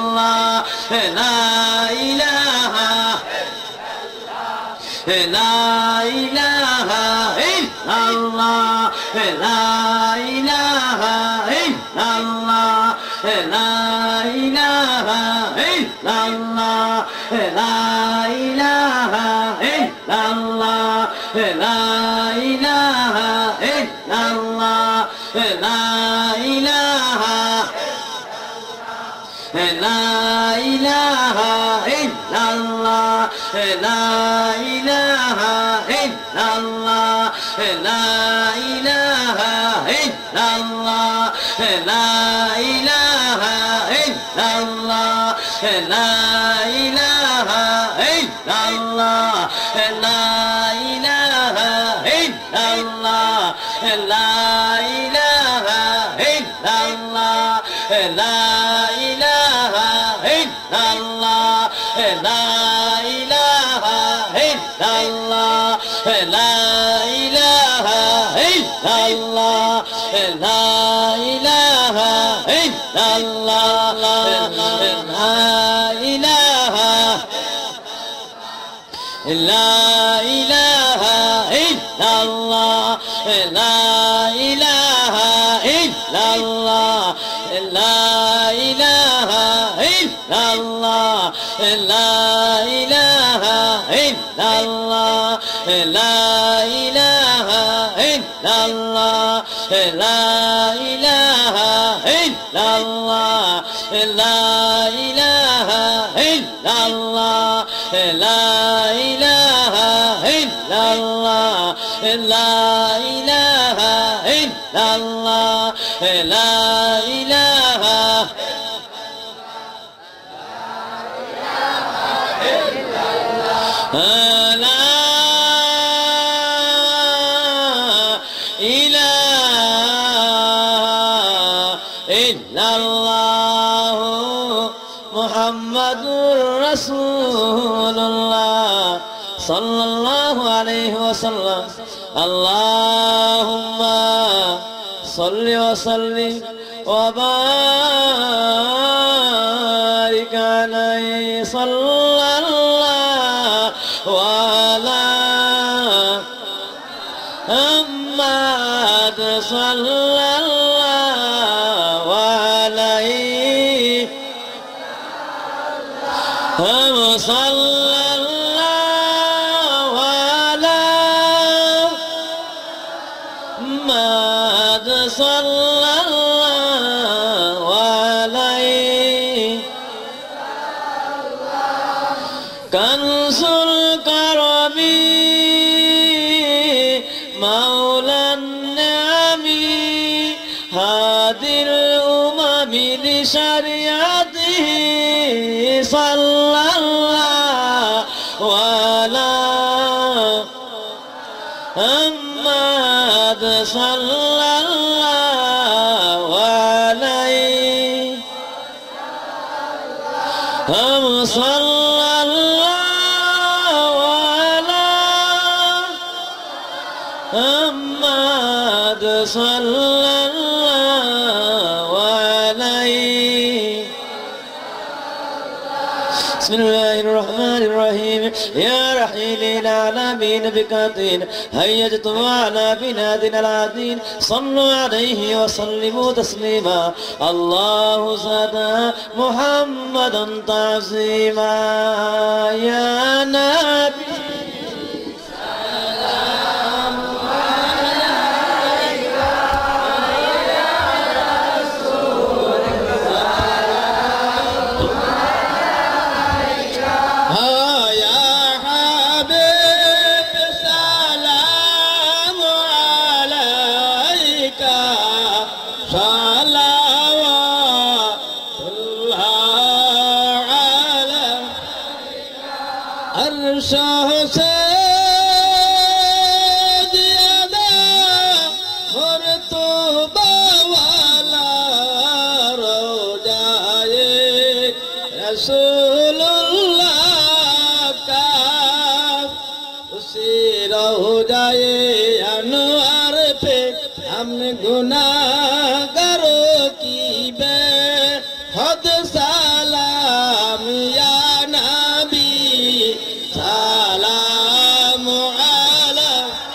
A: ilaha la ilaha illallah, la ilaha illallah, la ilaha illallah, la ilaha illallah, la ilaha illallah, la ilaha illallah, la ilaha illallah, la ilaha illallah, la ilaha illallah, la ilaha illallah, la ilaha illallah, la ilaha la ilaha illallah, la ilaha illallah, la ilaha illallah, la ilaha illallah, la ilaha illallah, la ilaha illallah, la ilaha illallah, la ilaha illallah, la ilaha illallah, la ilaha মুহাম্মাদুর রাসূলুল্লাহ সাল্লাল্লাহু আলাইহি ওয়াসাল্লাম। আল্লাহুম্মা সাল্লি ওয়া সাল্লিম ওয়া বারিক আলাইহি সাল্লাল্লাহু আলা মুহাম্মাদ সাল্লাল্লাহু আলাইহি সাল্লাল্লাহু আলা মুহাম্মাদ সাল্লাল্লাহু আলাইহি কানসুল কারমি মাওলান নামি হাদিল উমামি লিশারিয়াতিহি সাল্লাল্লাহু আলা মুহাম্মাদ সাল্লাল্লাহু আলাইহি সাল্লাল্লাহু আলা মুহাম্মাদ সাল্লাল্লাহু আলাইহি বিসমিল্লাহির রহমানির রহিম ইয়া রাহিলিল আলামিন বিকাতিন হাইয়াতু আলা বিনাদিনাল আদিন সাল্লু আলাইহি ওয়া সাল্লিমু তাসলিমা আল্লাহু যাদা মুহাম্মাদান তাযীমা ইয়া নবী
B: गुनाहगारो की बेहद सलाम या नबी सलाम अलैका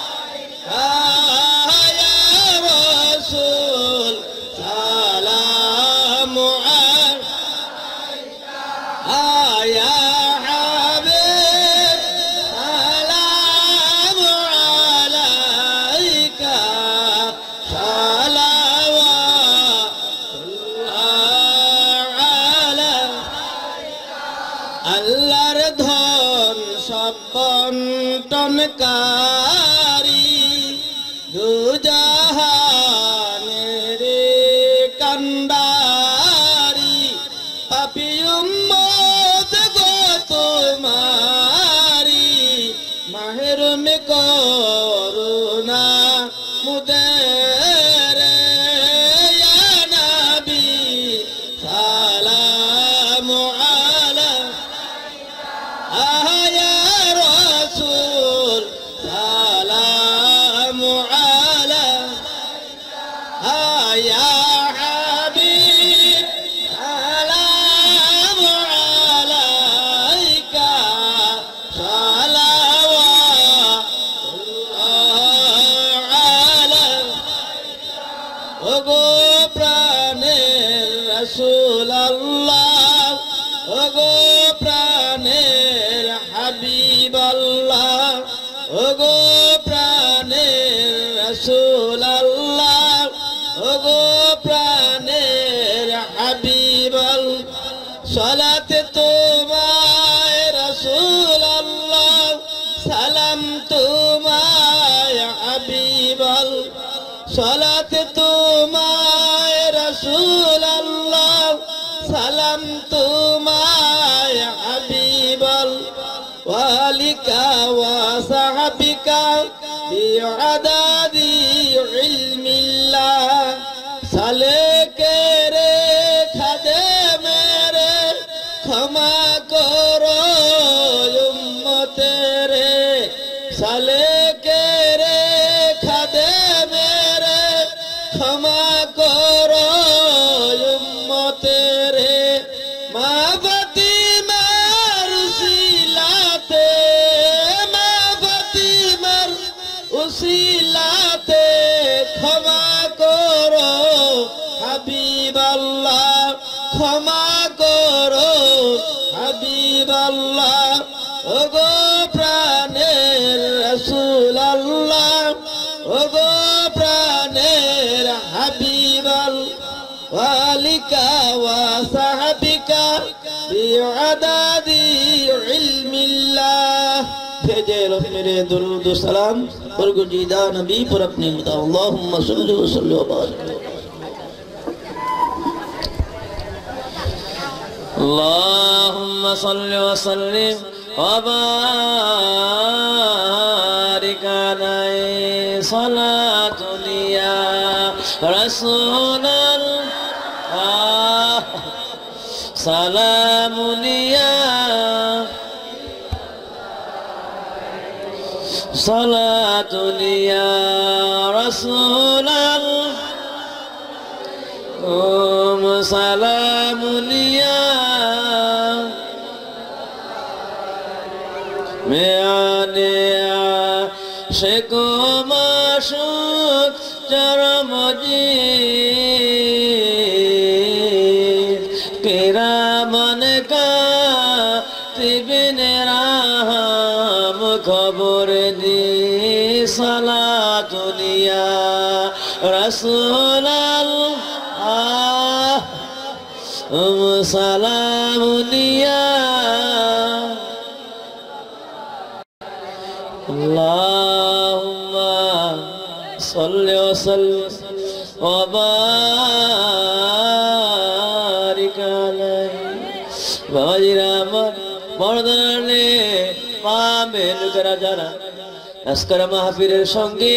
B: या रसूल सलाम अलैका या हबीब सलाम अलैका আল্লাহর ধন সব বন্টনকারী দুজাহানের কান্ডারি পাপী উম্মত গো তোমারি মাহরুম করুণা মুদের ইয়া নবী সালাম يا رسول سلام عليك يا حبيب سلام عليك صلوات الله عليك ওগো প্রাণের রাসূল আল্লাহ ওগো প্রাণের হাবিব আল্লাহ ওগো প্রাণের রাসূল আল্লাহ ওগো প্রাণের হাবিব আল্লাহ সালাতে তোমায় রাসূল আল্লাহ সালাম তোমায় হাবিব আল্লাহ সালাতে তোমায় রাসূল আল্লাহ সালাম তোমায় হাবিব ওয়ালিকা ওয়া সাহাবিকা বিআদাদি ইলমিল্লাহ সালেকে রে খাদেমেরে ক্ষমা করো উম্মতেরে সালেকে রে খাদে মেরে ক্ষমা করো উম্মতের মা ফাতিমার উসিলাতে, মা ফাতিমার উসিলাতে ক্ষমা করো হাবিবাল্লাহ, ক্ষমা করো হাবিবাল্লাহ। ওগো প্রাণের রাসূলুল্লাহ, ওগো প্রাণের হাবিবাল্লাহ, ওয়ালিকা ওয়া সাহাবিকা বিআদাদি ইলমিল্লাহ। भेजे रब मेरे दुरूद व सलाम और गुजीदा नबी पर अपनी मदा। अल्लाहुम्मा सल्लि व सल्लिम व बारिक।
A: اللهم صل وسلم وبارك عليه صلاة يا رسول الله سلام يا صلاة يا رسول الله سلام يا میانے عاشق و معشوق چرمجید کرامن کاتبین رحم خبر دی صلاة یا رسول اللہ سلام یا اللهم صل وسلم وبارك عليه বাবাজিরা আমার বড়দানে পামে লোকেরা যারা আজকের মাহফিলের সঙ্গে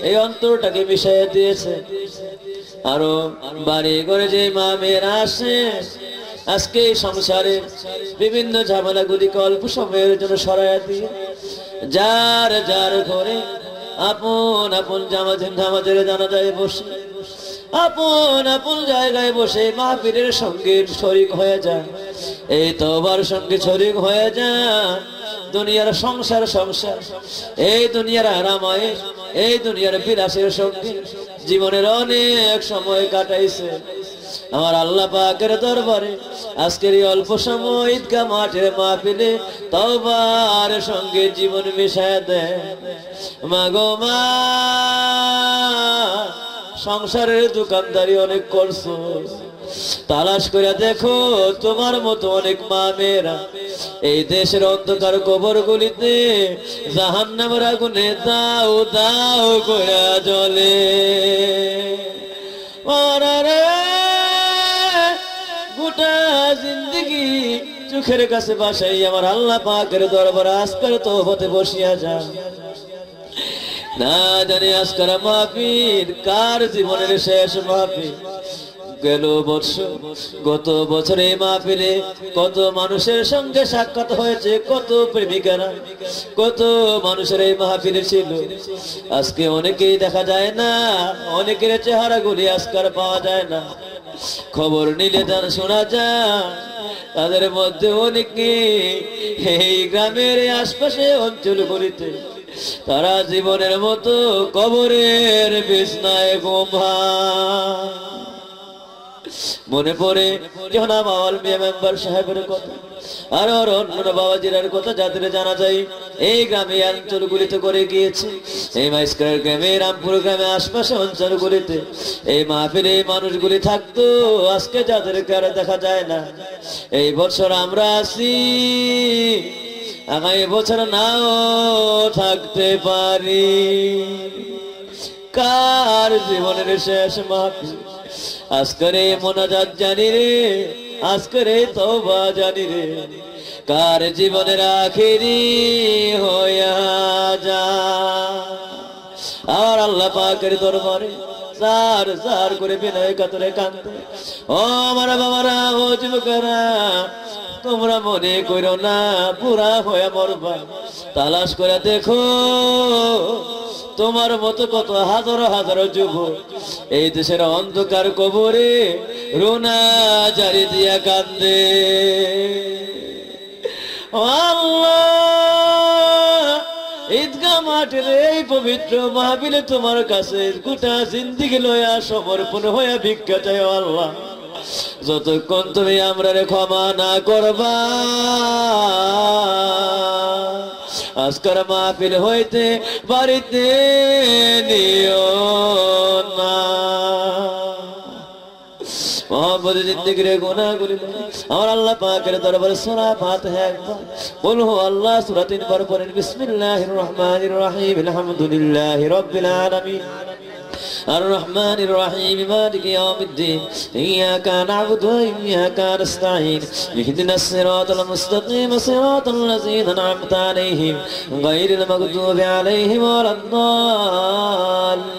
A: এই অন্তরটাকে মিশিয়ে দিয়েছে, আরো বাড়ি করে যে মা মেয়েরা আসে আজকে সংসারে বিভিন্ন ঝামেলাগুলিকে অল্প সময়ের জন্য সরাইয়া দিয়ে যার যার ঘরে আপন আপন জামাতের জানাজায় বসে আপন আপন জায়গায় বসে মাহফিলের সঙ্গে শরীক হয়ে যায়। এই তওবার সঙ্গে শরীক হয়ে যায়। দুনিয়ার সংসার এই দুনিয়ার আরামায় এই দুনিয়ার বিলাসের সঙ্গে জীবনের অনেক সময় কাটাইছে। আমার আল্লাহ পাকের দরবারে আজকের এই অল্প সময় ঈদগাহ মাঠের মাহফিলে তওবার সঙ্গে জীবন মিশায় দেয়। মাগো মা, সংসারের দোকানদারি অনেক করছো, তালাশ করে দেখো তোমার মতো অনেক মা মেয়েরা এই দেশের অন্ধকার কবরগুলিতে জাহান্নামের আগুনে দাও দাও করে জ্বলে। গোটা জিন্দগি চোখের কাছে বাসাই আমার আল্লাহ পাকের দরবারে আজকের তওবাতে বসিয়া যা। না জানি আজকের মাহফিল কার জীবনের শেষ মাহফিল। গেল বছর গত বছরে মাহফিলে কত মানুষের সঙ্গে সাক্ষাৎ হয়েছে, কত প্রেমিকারা কত মানুষের এই মাহফিলে ছিল। আজকে অনেকেই দেখা যায় না, অনেকের চেহারাগুলি আজকাল পাওয়া যায় না। খবর নিলে তার শোনা যায় তাদের মধ্যে অনেকে এই গ্রামের আশপাশে অঞ্চলগুলিতে তারা জীবনের মতো কবরের বিছনায় ঘুমা। মনে পড়ে যখন আমার মিয়া মেম্বার সাহেবের কথা আর অন্য বাবাজিরার কথা যাদের জানা যায় এই গ্রামে অঞ্চলগুলিতে করে গিয়েছে। এই মাইস্কার গ্রামে, রামপুর গ্রামে, আশপাশে অঞ্চলগুলিতে এই মাহফিলে এই মানুষগুলি থাকতো, আজকে যাদেরকে আর দেখা যায় না। এই বছর আমরা আছি, আগামী বছর নাও থাকতে পারি। কার জীবনের শেষ মাহফিল আজকের এই মোনাজাত জানি রে, আজকের এই তওবা জানি রে, কার জীবনের আখেরি হইয়া যা। আর আল্লাহ পাকের দরবারে সার সার করে বিনয় কাতরে কাঁদতে, ও আমার বাবারা, ও যুবকেরা, তোমরা মনে করো না বুড়া হয়ে মরবা, তালাশ করে দেখো তোমার মতো কত হাজারো হাজারো যুবক এই দেশের অন্ধকার কবরে রোনা জারি দিয়া কান্দে। আল্লাহ, ঈদগাহ মাঠের এই পবিত্র মাহফিলে তোমার কাছে গোটা জিন্দেগি লয়া সমর্পণ হয়ে ভিক্ষা চাই আল্লাহ। যতক্ষণ তুমি আমরারে ক্ষমা না করবা আজকের মাহফিল হইতে বাড়িতে নিও না। মোহাম্মদ জিন্দেগির গুনাহগুলি আমার আল্লাহ পাকের দরবারে সূরা ফাতিহা একবার বল হো আল্লাহ সূরা 3 বার পড়েন। বিসমিল্লাহির রহমানির রহিম, আলহামদুলিল্লাহি রাব্বিল আলামিন, الرحمن الرحيم، مالك يوم الدين، إياك نعبد وإياك نستعين، اهدنا الصراط المستقيم صراط الذين أنعمت عليهم غير المغضوب عليهم ولا الضالين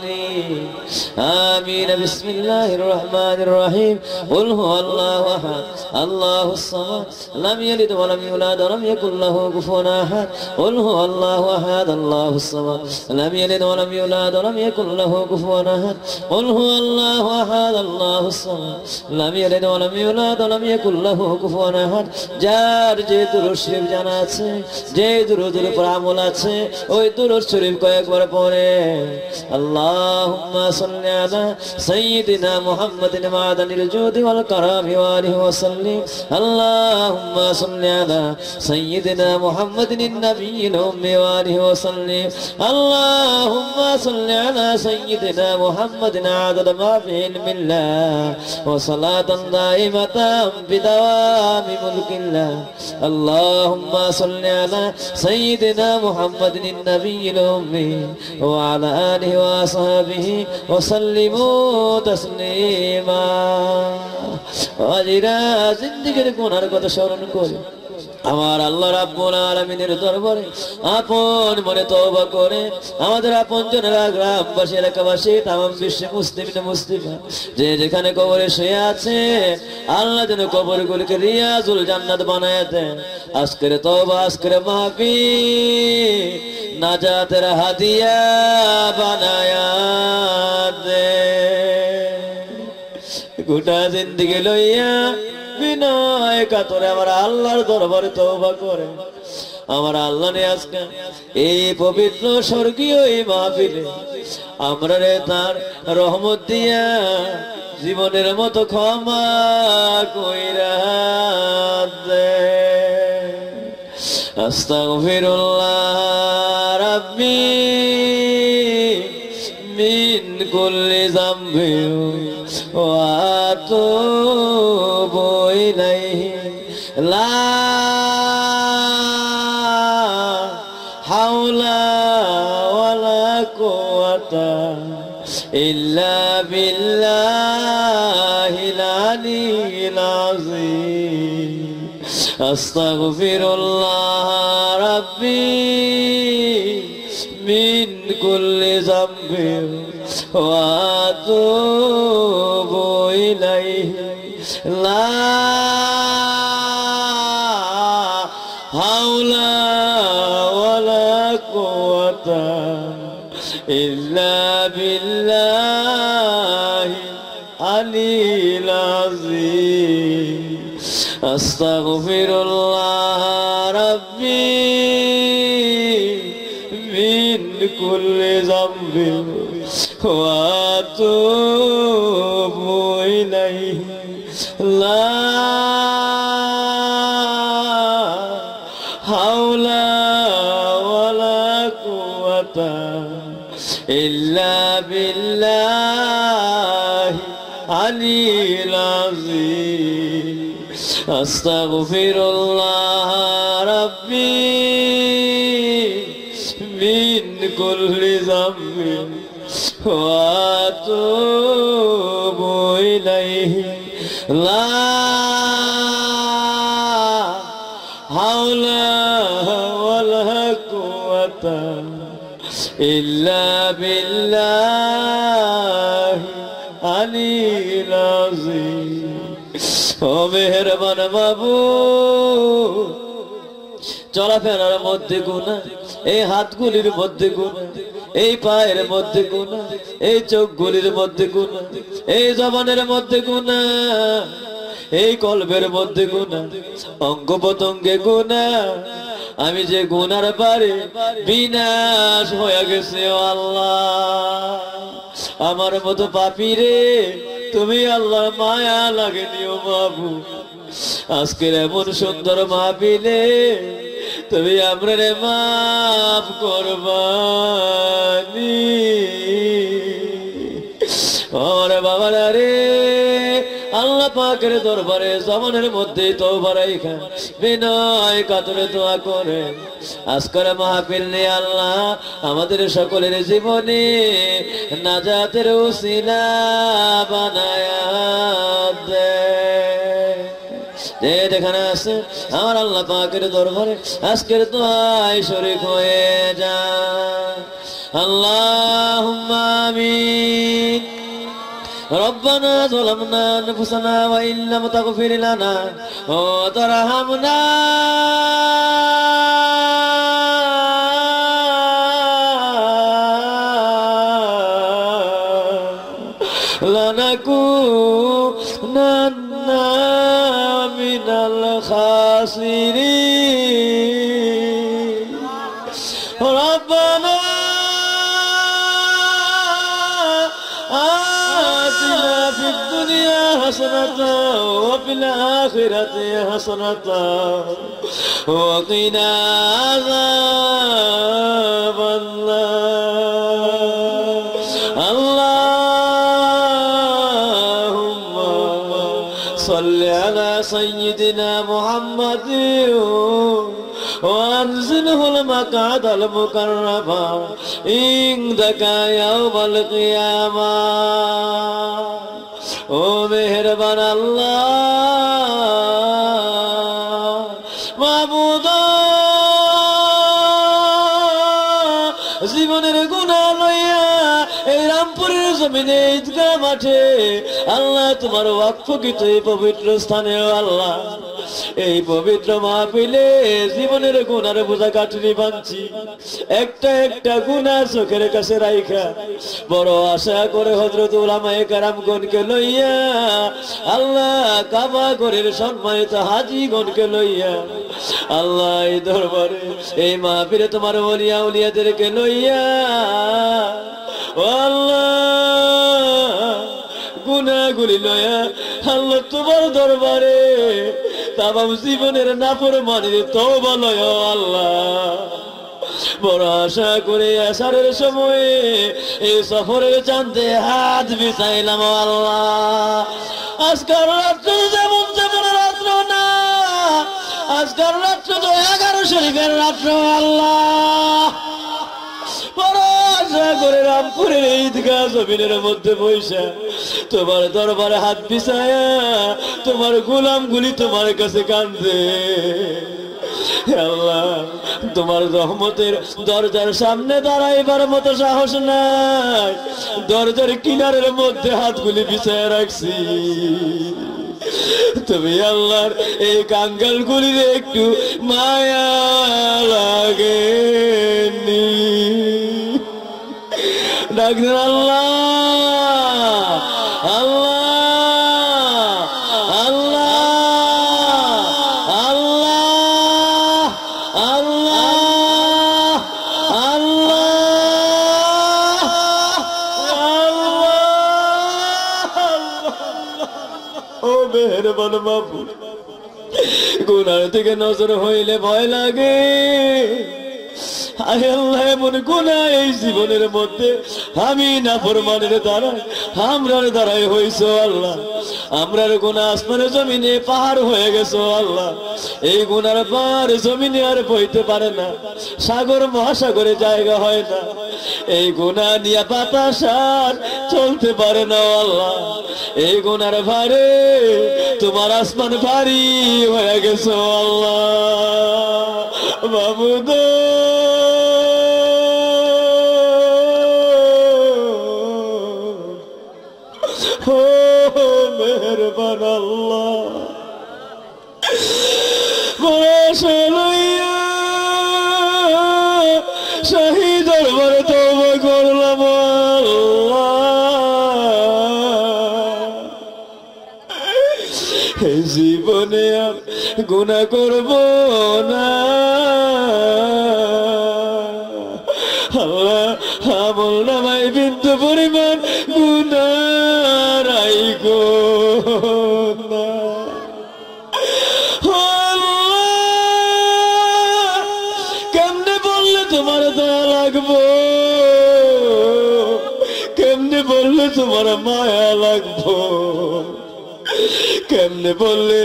A: آمين. بسم الله الرحمن الرحيم قل هو الله أحد الله الصمد لم يلد ولم يولد ولم يكن له كفوا أحد قل هو الله أحد الله الصمد لم يلد ولم يولد ولم يكن له كفوا أحد قل هو الله أحد الله الصمد لم يلد ولم يولد ولم يكن له كفوا أحد। যার যে দুরূদ শরীফ জানা আছে, যে দুরূদের উপর আমল আছে, ওই দুরূদ শরীফ কয়েকবার পড়ে। আল্লাহুম্মা সাল্লি আলা সাইয়্যিদিনা মুহাম্মাদিন মাদানিল জুদি ওয়াল কারামি ওয়া আলিহি ওয়া সাল্লিম। আল্লাহুম্মা সাল্লি আলা সাইয়্যিদিনা মুহাম্মাদিন নাবিয়্যিল উম্মি ওয়া আলিহি ওয়া সাল্লিম। আল্লাহুম্মা সাল্লি আলা সাইয়্যিদিনা মুহাম্মাদিন আদাদ মা ফি ইলমিল্লাহ ওয়া সালাতান দাইমাতান বিদাওয়ামি মুলকিল্লাহ। আল্লাহুম্মা সাল্লি আলা সাইয়্যিদিনা মুহাম্মাদিন নাবিয়্যিল উম্মি ওয়া আলা আলিহি ওয়া আসহাবিহি ওয়া সাল্লিমু তাসলিমা। আজিরা জিন্দেগির গুনার কথা স্মরণ করে আমার আল্লাহ রাব্বুল আলামিনের দরবারে আপন মনে তওবা করে আমাদের আপনজনেরা, গ্রামবাসী, এলাকাবাসী, তামাম বিশ্বে মুসলিমিন মুসলিমা যে যেখানে কবরে শুয়ে আছে আল্লাহ যেন কবরগুলোকে রিয়াজুল জান্নাত বানায় দেন। আজকের তওবা, আজকের মাহফিল নাজাতের হাদিয়া বানায়া দে। গোটা জিন্দেগি লইয়া বিনয় কাতরে আমার আল্লাহর দরবারে তওবা করে আমার আল্লাহ নে আজকে এই পবিত্র স্বর্গীয় এই মাহফিলে আমরা রে তার রহমত দিয়া জীবনের মতো ক্ষমা কইরা দে। আস্তাগফিরুল্লাহ রাব্বি মিন কুল্লি যামবিন ওয়া আতুবু ইলাইহি লা হাওলা ওয়ালা কুওয়াতা ইল্লা বিল্লাহিল আলিয়্যিল আযীম। আস্তাগফিরুল্লাহ রাব্বি মিন কুল্লি যামবিন ওয়া আতুবু ইলাইহি লা হাওলা ওয়ালা কুওয়াতা ইল্লা বিল্লাহিল আলিয়্যিল আযীম। আস্তাগফিরুল্লাহ রাব্বি মিন কুল্লি যামবিন ওয়া আতুবু ইলাইহি লা হাওলা ওয়ালা কুওয়াতা ইল্লা বিল্লাহি আলিয়্যিল আযীম। আস্তাগফিরুল্লাহ রাব্বি মিন কুল্লি যামবিন ওয়া আতুবু ইলাইহি লা হাওলা ওয়ালা কুওয়াতা ইল্লা বিল্লাহি আলিয়্যিল আযীম। ও মেহেরবান মাবুদ, চলাফেরার মধ্যে গুনাহ, এই হাতগুলির মধ্যে গুনাহ, এই পায়ের মধ্যে গুনাহ, এই চোখগুলির মধ্যে গুনাহ, এই জবানের মধ্যে গুনাহ, এই কলবের মধ্যে গুনাহ, অঙ্গ প্রত্যঙ্গে গুনাহ। আমি যে গুনার পারে বিনাশ হয়ে গেছে ও আল্লাহ। আমার মতো পাপী রে, তুমি আল্লাহর মায়া লাগেনি ও বাবু। আজকের এমন সুন্দর মাহফিলে তুমি আমরে মাফ করবানি। ওরে বাবারা রে, আল্লাহ পাকের দরবারে জমানের মধ্যে তওবা রাইখা বিনয় কাতরে দোয়া করে আজকের মাহফিল নিয়ে আল্লাহ আমাদের সকলের জীবনে নাজাতের উসিলা বানায়া দে। যে যেখানে আছে আমার আল্লাহ পাকের দরবারে আজকের দোয়ায় শরীক হয়ে যা। আল্লাহুম্মা আমিন। ربنا ظلمنا أنفسنا وإن لم تغفر لنا وترحمنا لنكونن من الخاسرين. ربنا في الدنيا حسنة وفي الآخرة حسنة وقنا عذاب النار. اللهم صل على سيدنا محمد وأنزله المقعد المكرم عندك يوم القيامة. ও মেহেরবান আল্লাহ মাবুদ, জীবনের গুনাহ লইয়া এই রামপুরের জমিনে ঈদগাহ মাঠে আল্লাহ তোমার ওয়াকফকৃত এই পবিত্র স্থানে আল্লাহ এই পবিত্র মাহফিলে জীবনের গুনার বোঝা কাটুনি বাঁধছি। একটা একটা গুনাহ চোখের কাছে রাইখা বড় আশা করে হযরত উলামায়ে কেরামগণকে লইয়া আল্লাহ কাবা ঘরের সম্মানিত হাজীগণকে লইয়া আল্লাহ এই দরবারে এই মাহফিলে তোমার ওলিয়া উলিয়াদেরকে লইয়া ও আল্লাহ গুনাহগুলি লইয়া আল্লাহ তোমার দরবারে তামাম জীবনের নাফরমানির তওবা লয় আল্লাহ। বড় আশা করে আসারের সময়ে এই সফরের চাঁদে হাত বিছাইলাম আল্লাহ। আজকাল রাত্র যেমন যেমন রাত্র না, আজকাল রাত্র তো 11 শরীফের রাত্র আল্লাহ। বড় আশা করে রামপুরের ঈদগাহ জমিনের মধ্যে বইসা তোমার দরবারে হাত বিছায়া তোমার গোলামগুলি তোমার কাছে কান্দে আল্লাহ। তোমার রহমতের দরজার সামনে দাঁড়াইবার মতো সাহস নাই, দরজার কিনারের মধ্যে হাতগুলি বিছায়া রাখছি। তুমি আল্লাহর এই কাঙ্গালগুলির একটু মায়া লাগেনি। ডাকছেন আল্লাহ আল্লাহ আল্লাহ আল্লাহ আল্লাহ আল্লাহ। ও মেহেরবান মাবুদ, গুনাহ থেকে নজর হইলে ভয় লাগে। আয় আল্লাহ, এমন গুনাহ এই জীবনের মধ্যে আমি নাফরমানের দ্বারায় আমরার দ্বারাই হইছো আল্লাহ। আমরার গুনাহ আসমানের জমিনে পাহাড় হয়ে গেছো আল্লাহ। এই গুনার পাহাড় জমিনে আর বইতে পারে না, সাগর মহাসাগরে জায়গা হয় না। এই গুনাহ নিয়ে বাতাস আর চলতে পারে না আল্লাহ। এই গুনার ভারে তোমার আসমান ভারী হয়ে গেছো আল্লাহ। মাবুদ ও মেহেরবান আল্লাহ,
B: গুনাহ করব না। আল্লাহ আমল নামায় বিন্দু পরিমাণ গুনাহ রাখো না। কেমনে বললে তোমার দয়া লাগবো, কেমনে বললে তোমার মায়া লাগবো, কেমনে বললে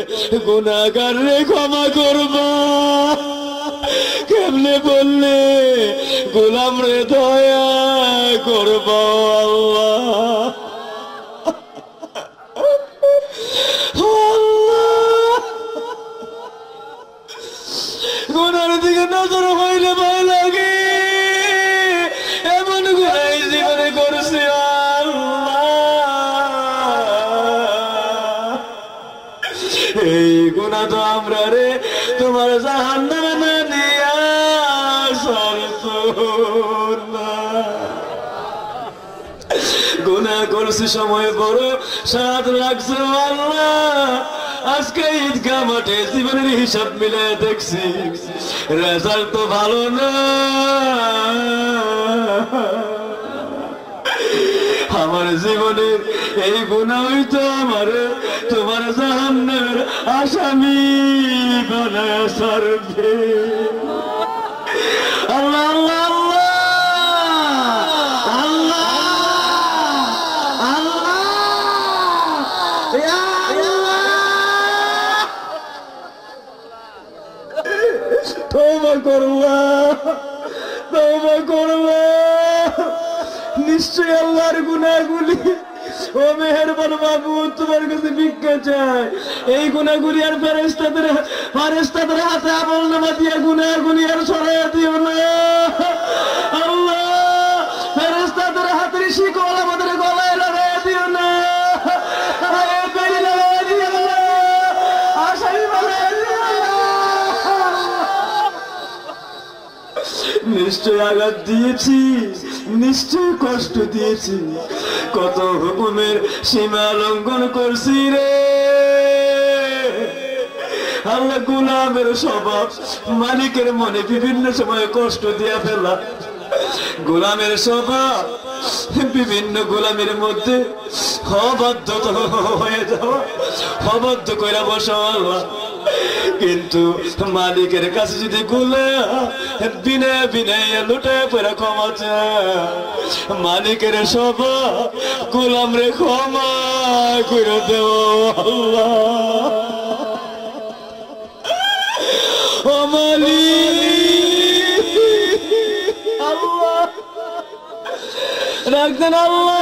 B: গুনাহগার রে ক্ষমা করবা, কেমনে বললে গোলাম রে দয়া করবা আল্লাহ। গুনার দিকে নজর হইলে ভয় লাগে, এমন গুনাহ জীবনে করছি আল্লাহ। এই গুনাহ তো আমরা রে তোমার জাহান্নামে না নিয়া ছাড়তো না। গুনাহ করছি সময় বড় সাথ রাখছো আল্লাহ। আজকে ঈদগাহ মাঠে জীবনের হিসাব মিলে দেখছি রেজাল্ট তো ভালো না। আমার জীবনের এই গুনাহই তো আমার তোমার জাহান্নামের আসামি বানায় ছাড়বে। আল্লাহ আল্লাহ তওবা করলাম, তওবা করলাম। নিশ্চয় আল্লাহর গুনাহগুলি, ও মেহেরবান মাবুদ তোমার কাছে ভিক্ষা চাই। এই গুনাহগুলি আর ফেরেশতাদের হাতে আমলনামা দিয়ে গুনাহগুলি আর সরাইয়া দিও না আল্লাহ। ফেরেশতাদের হাতের শিকল আমাদের গলায় লাগাইয়া দিও না, নিশ্চয় আঘাত দিয়েছি, নিশ্চয় কষ্ট দিয়েছি, কত হুকুমের সীমা লঙ্ঘন করছি রে আল্লাহ। গোলামের স্বভাব মালিকের মনে বিভিন্ন সময় কষ্ট দিয়া ফেলা, গোলামের স্বভাব বিভিন্ন গোলামের মধ্যে অবাধ্য হয়ে যাওয়া, অবাধ্য কইরা বসা আল্লাহ। কিন্তু মালিকের কাছে যদি গোলাম বিনা বিনয় লুটে পড়ে ক্ষমা চায়, মালিকের স্বভাব গোলাম রে ক্ষমা করে দেও আল্লাহ। ও মালিক আল্লাহ রাখতেন আল্লাহ।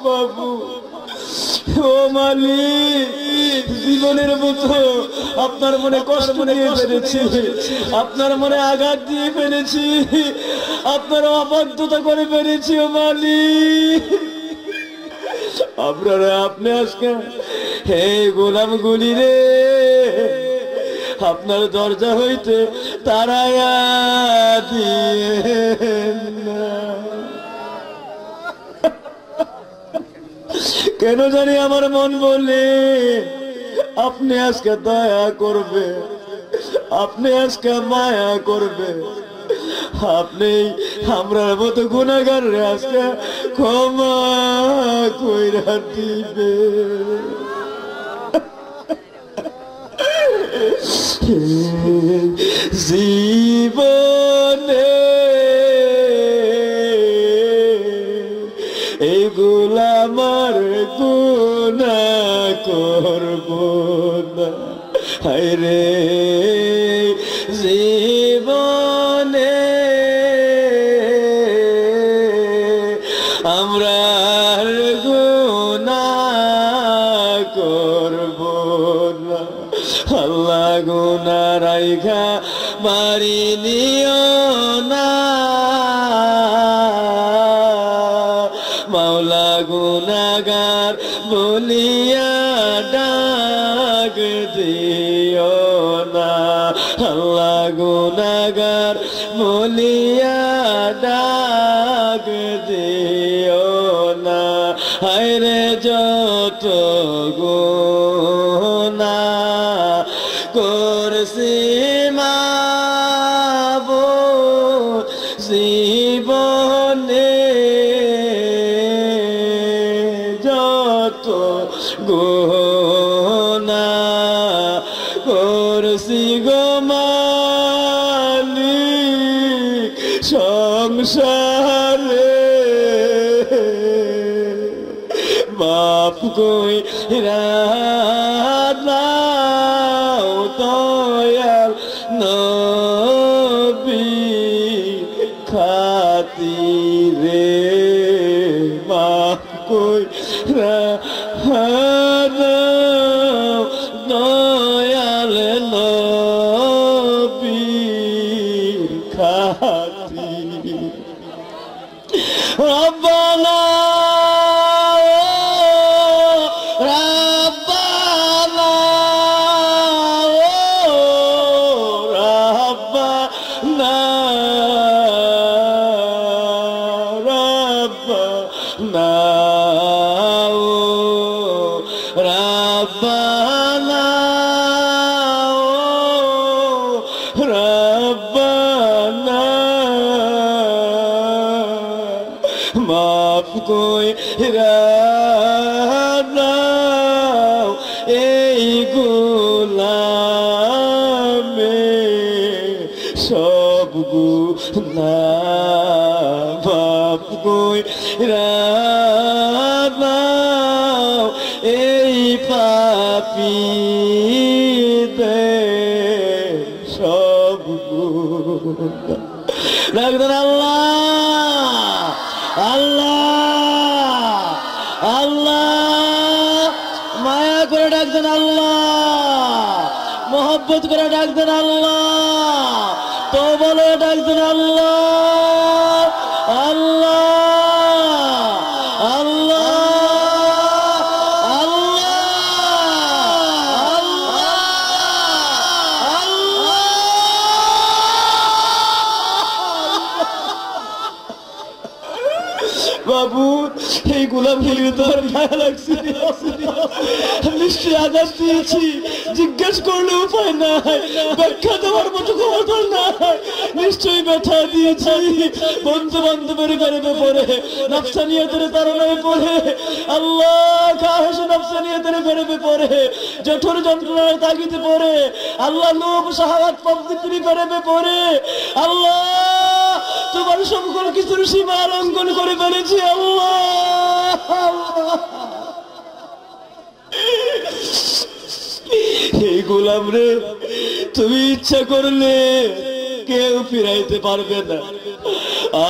B: বাবু ও মালিক, জীবনের মতো আপনার মনে কষ্ট দিয়ে ফেলেছি, আপনার মনে আঘাত দিয়ে ফেলেছি, আপনার অবাধ্যতা করে ফেলেছি ও মালিক। আপনারা আপনি আজকে হে গোলাম গুলি রে আপনার দরজা হইতে তারায়া দিয়ে না। কেন জানি আমার মন বলে আপনি আজকে দয়া করবে, আপনি আজকে মায়া করবে, আপনি আমরা মতো গুনাহগার রে আজকে ক্ষমা কইরা দিবে। জীবনে এই গোলামার গুনাহ করব না, হায় রে জীবনে আমরা গুনাহ করব না। আল্লাহ গুনাহ রাইখা মারি নিও না, মাওলা গুনাহগার বলিয়া ডাক দিও না। জীবনে যত গুনাহ করছি গো মালিক সংসারে মাফ কইরা দাও দয়াল নবী খাতিরে মাফ কইরা দাও দয়াল নবী খাতিরে রব্বানা মাফ কইরা দাও এই গোলামে সব গুনাহ মাফ কইরা দাও এই পাপীদের সব গুনাহ ডাকতেন আল্লাহ আল্লাহ আল্লাহ মায়া করে ডাকতেন আল্লাহ মোহব্বত করে ডাকতেন আল্লাহ তো বলে ডাকতেন আল্লাহ আল্লাহ আল্লাহ বাবু এই গোলামগুলির তোর মায়া লাগছে নিশ্চয়ই আঘাত দিয়েছি জিজ্ঞেস করলে উপায় নাই ব্যাখ্যা দেওয়ার মতো ক্ষমতা নাই নিশ্চয়ই ব্যথা দিয়েছি বন্ধু বান্ধবের গর্বে পড়ে নফসানিয়তের তাড়নায় পড়ে আল্লাহ খাহেশ নফসানিয়তের গর্বে পড়ে জঠর যন্ত্রণার তাগিদে পড়ে আল্লাহ লোভ শাহাওয়াত প্রবৃত্তির গর্বে পড়ে আল্লাহ তোমার সকল কিছুর সীমা লঙ্ঘন করে ফেলেছি আল্লাহ এই গোলাম রে তুমি ইচ্ছা করলে কেউ ফিরাইতে পারবে না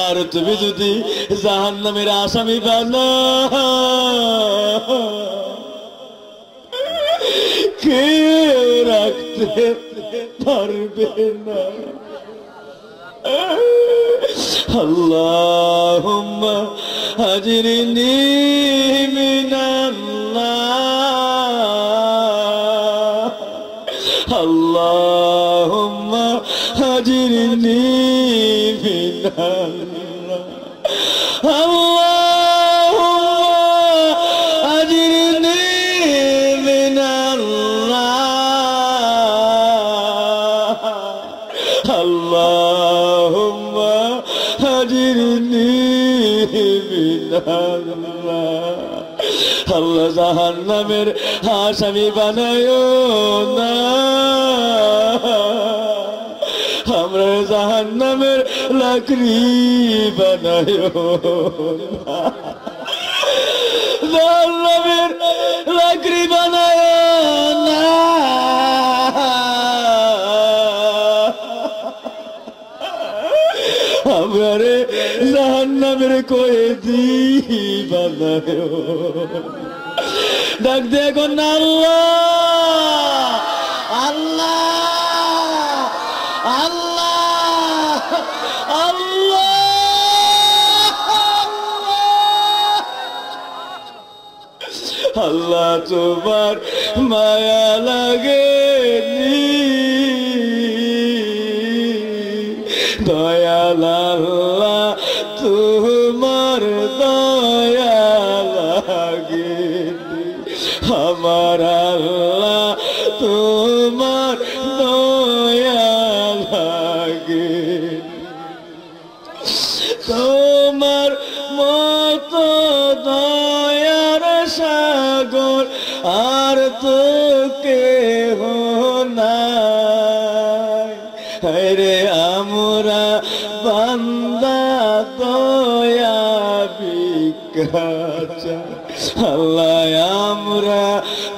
B: আর তুমি যদি জাহান্নামের আসামি বানাও কেউ রাখতে পারবে না আল্লাহুম্মা আজরিনি মিনান্নার আল্লাহুম্মা আজরিনি মিনান্নার আল্লাহুম্মা আজরিনি মিনান্নার আল্লাহুম্মা আজরিনি মিনান্নার আল্লাহ জাহান্নামের আসামি বানায়ো না আমরা জাহান্নামের লাকড়ি বানায়ো না জাহান্নামের লাকড়ি বানায়ো না আমরা রে জাহান্নামের কয়েদি বানায়ো ডাক দে এখন আল্লাহ আল্লাহ আল্লাহ আল্লাহ আল্লাহ তোমার মায়া লাগেনি দয়াল আল্লাহ তোমার দয়া লাগেনি আমার আল্লাহ তোমার দয়া লাগেনি তোমার মতো দয়ার সাগর আর তো কেহ নাই রে আমরা বান্দা দয়া ভিক্ষা চাই আল্লাহ আমরা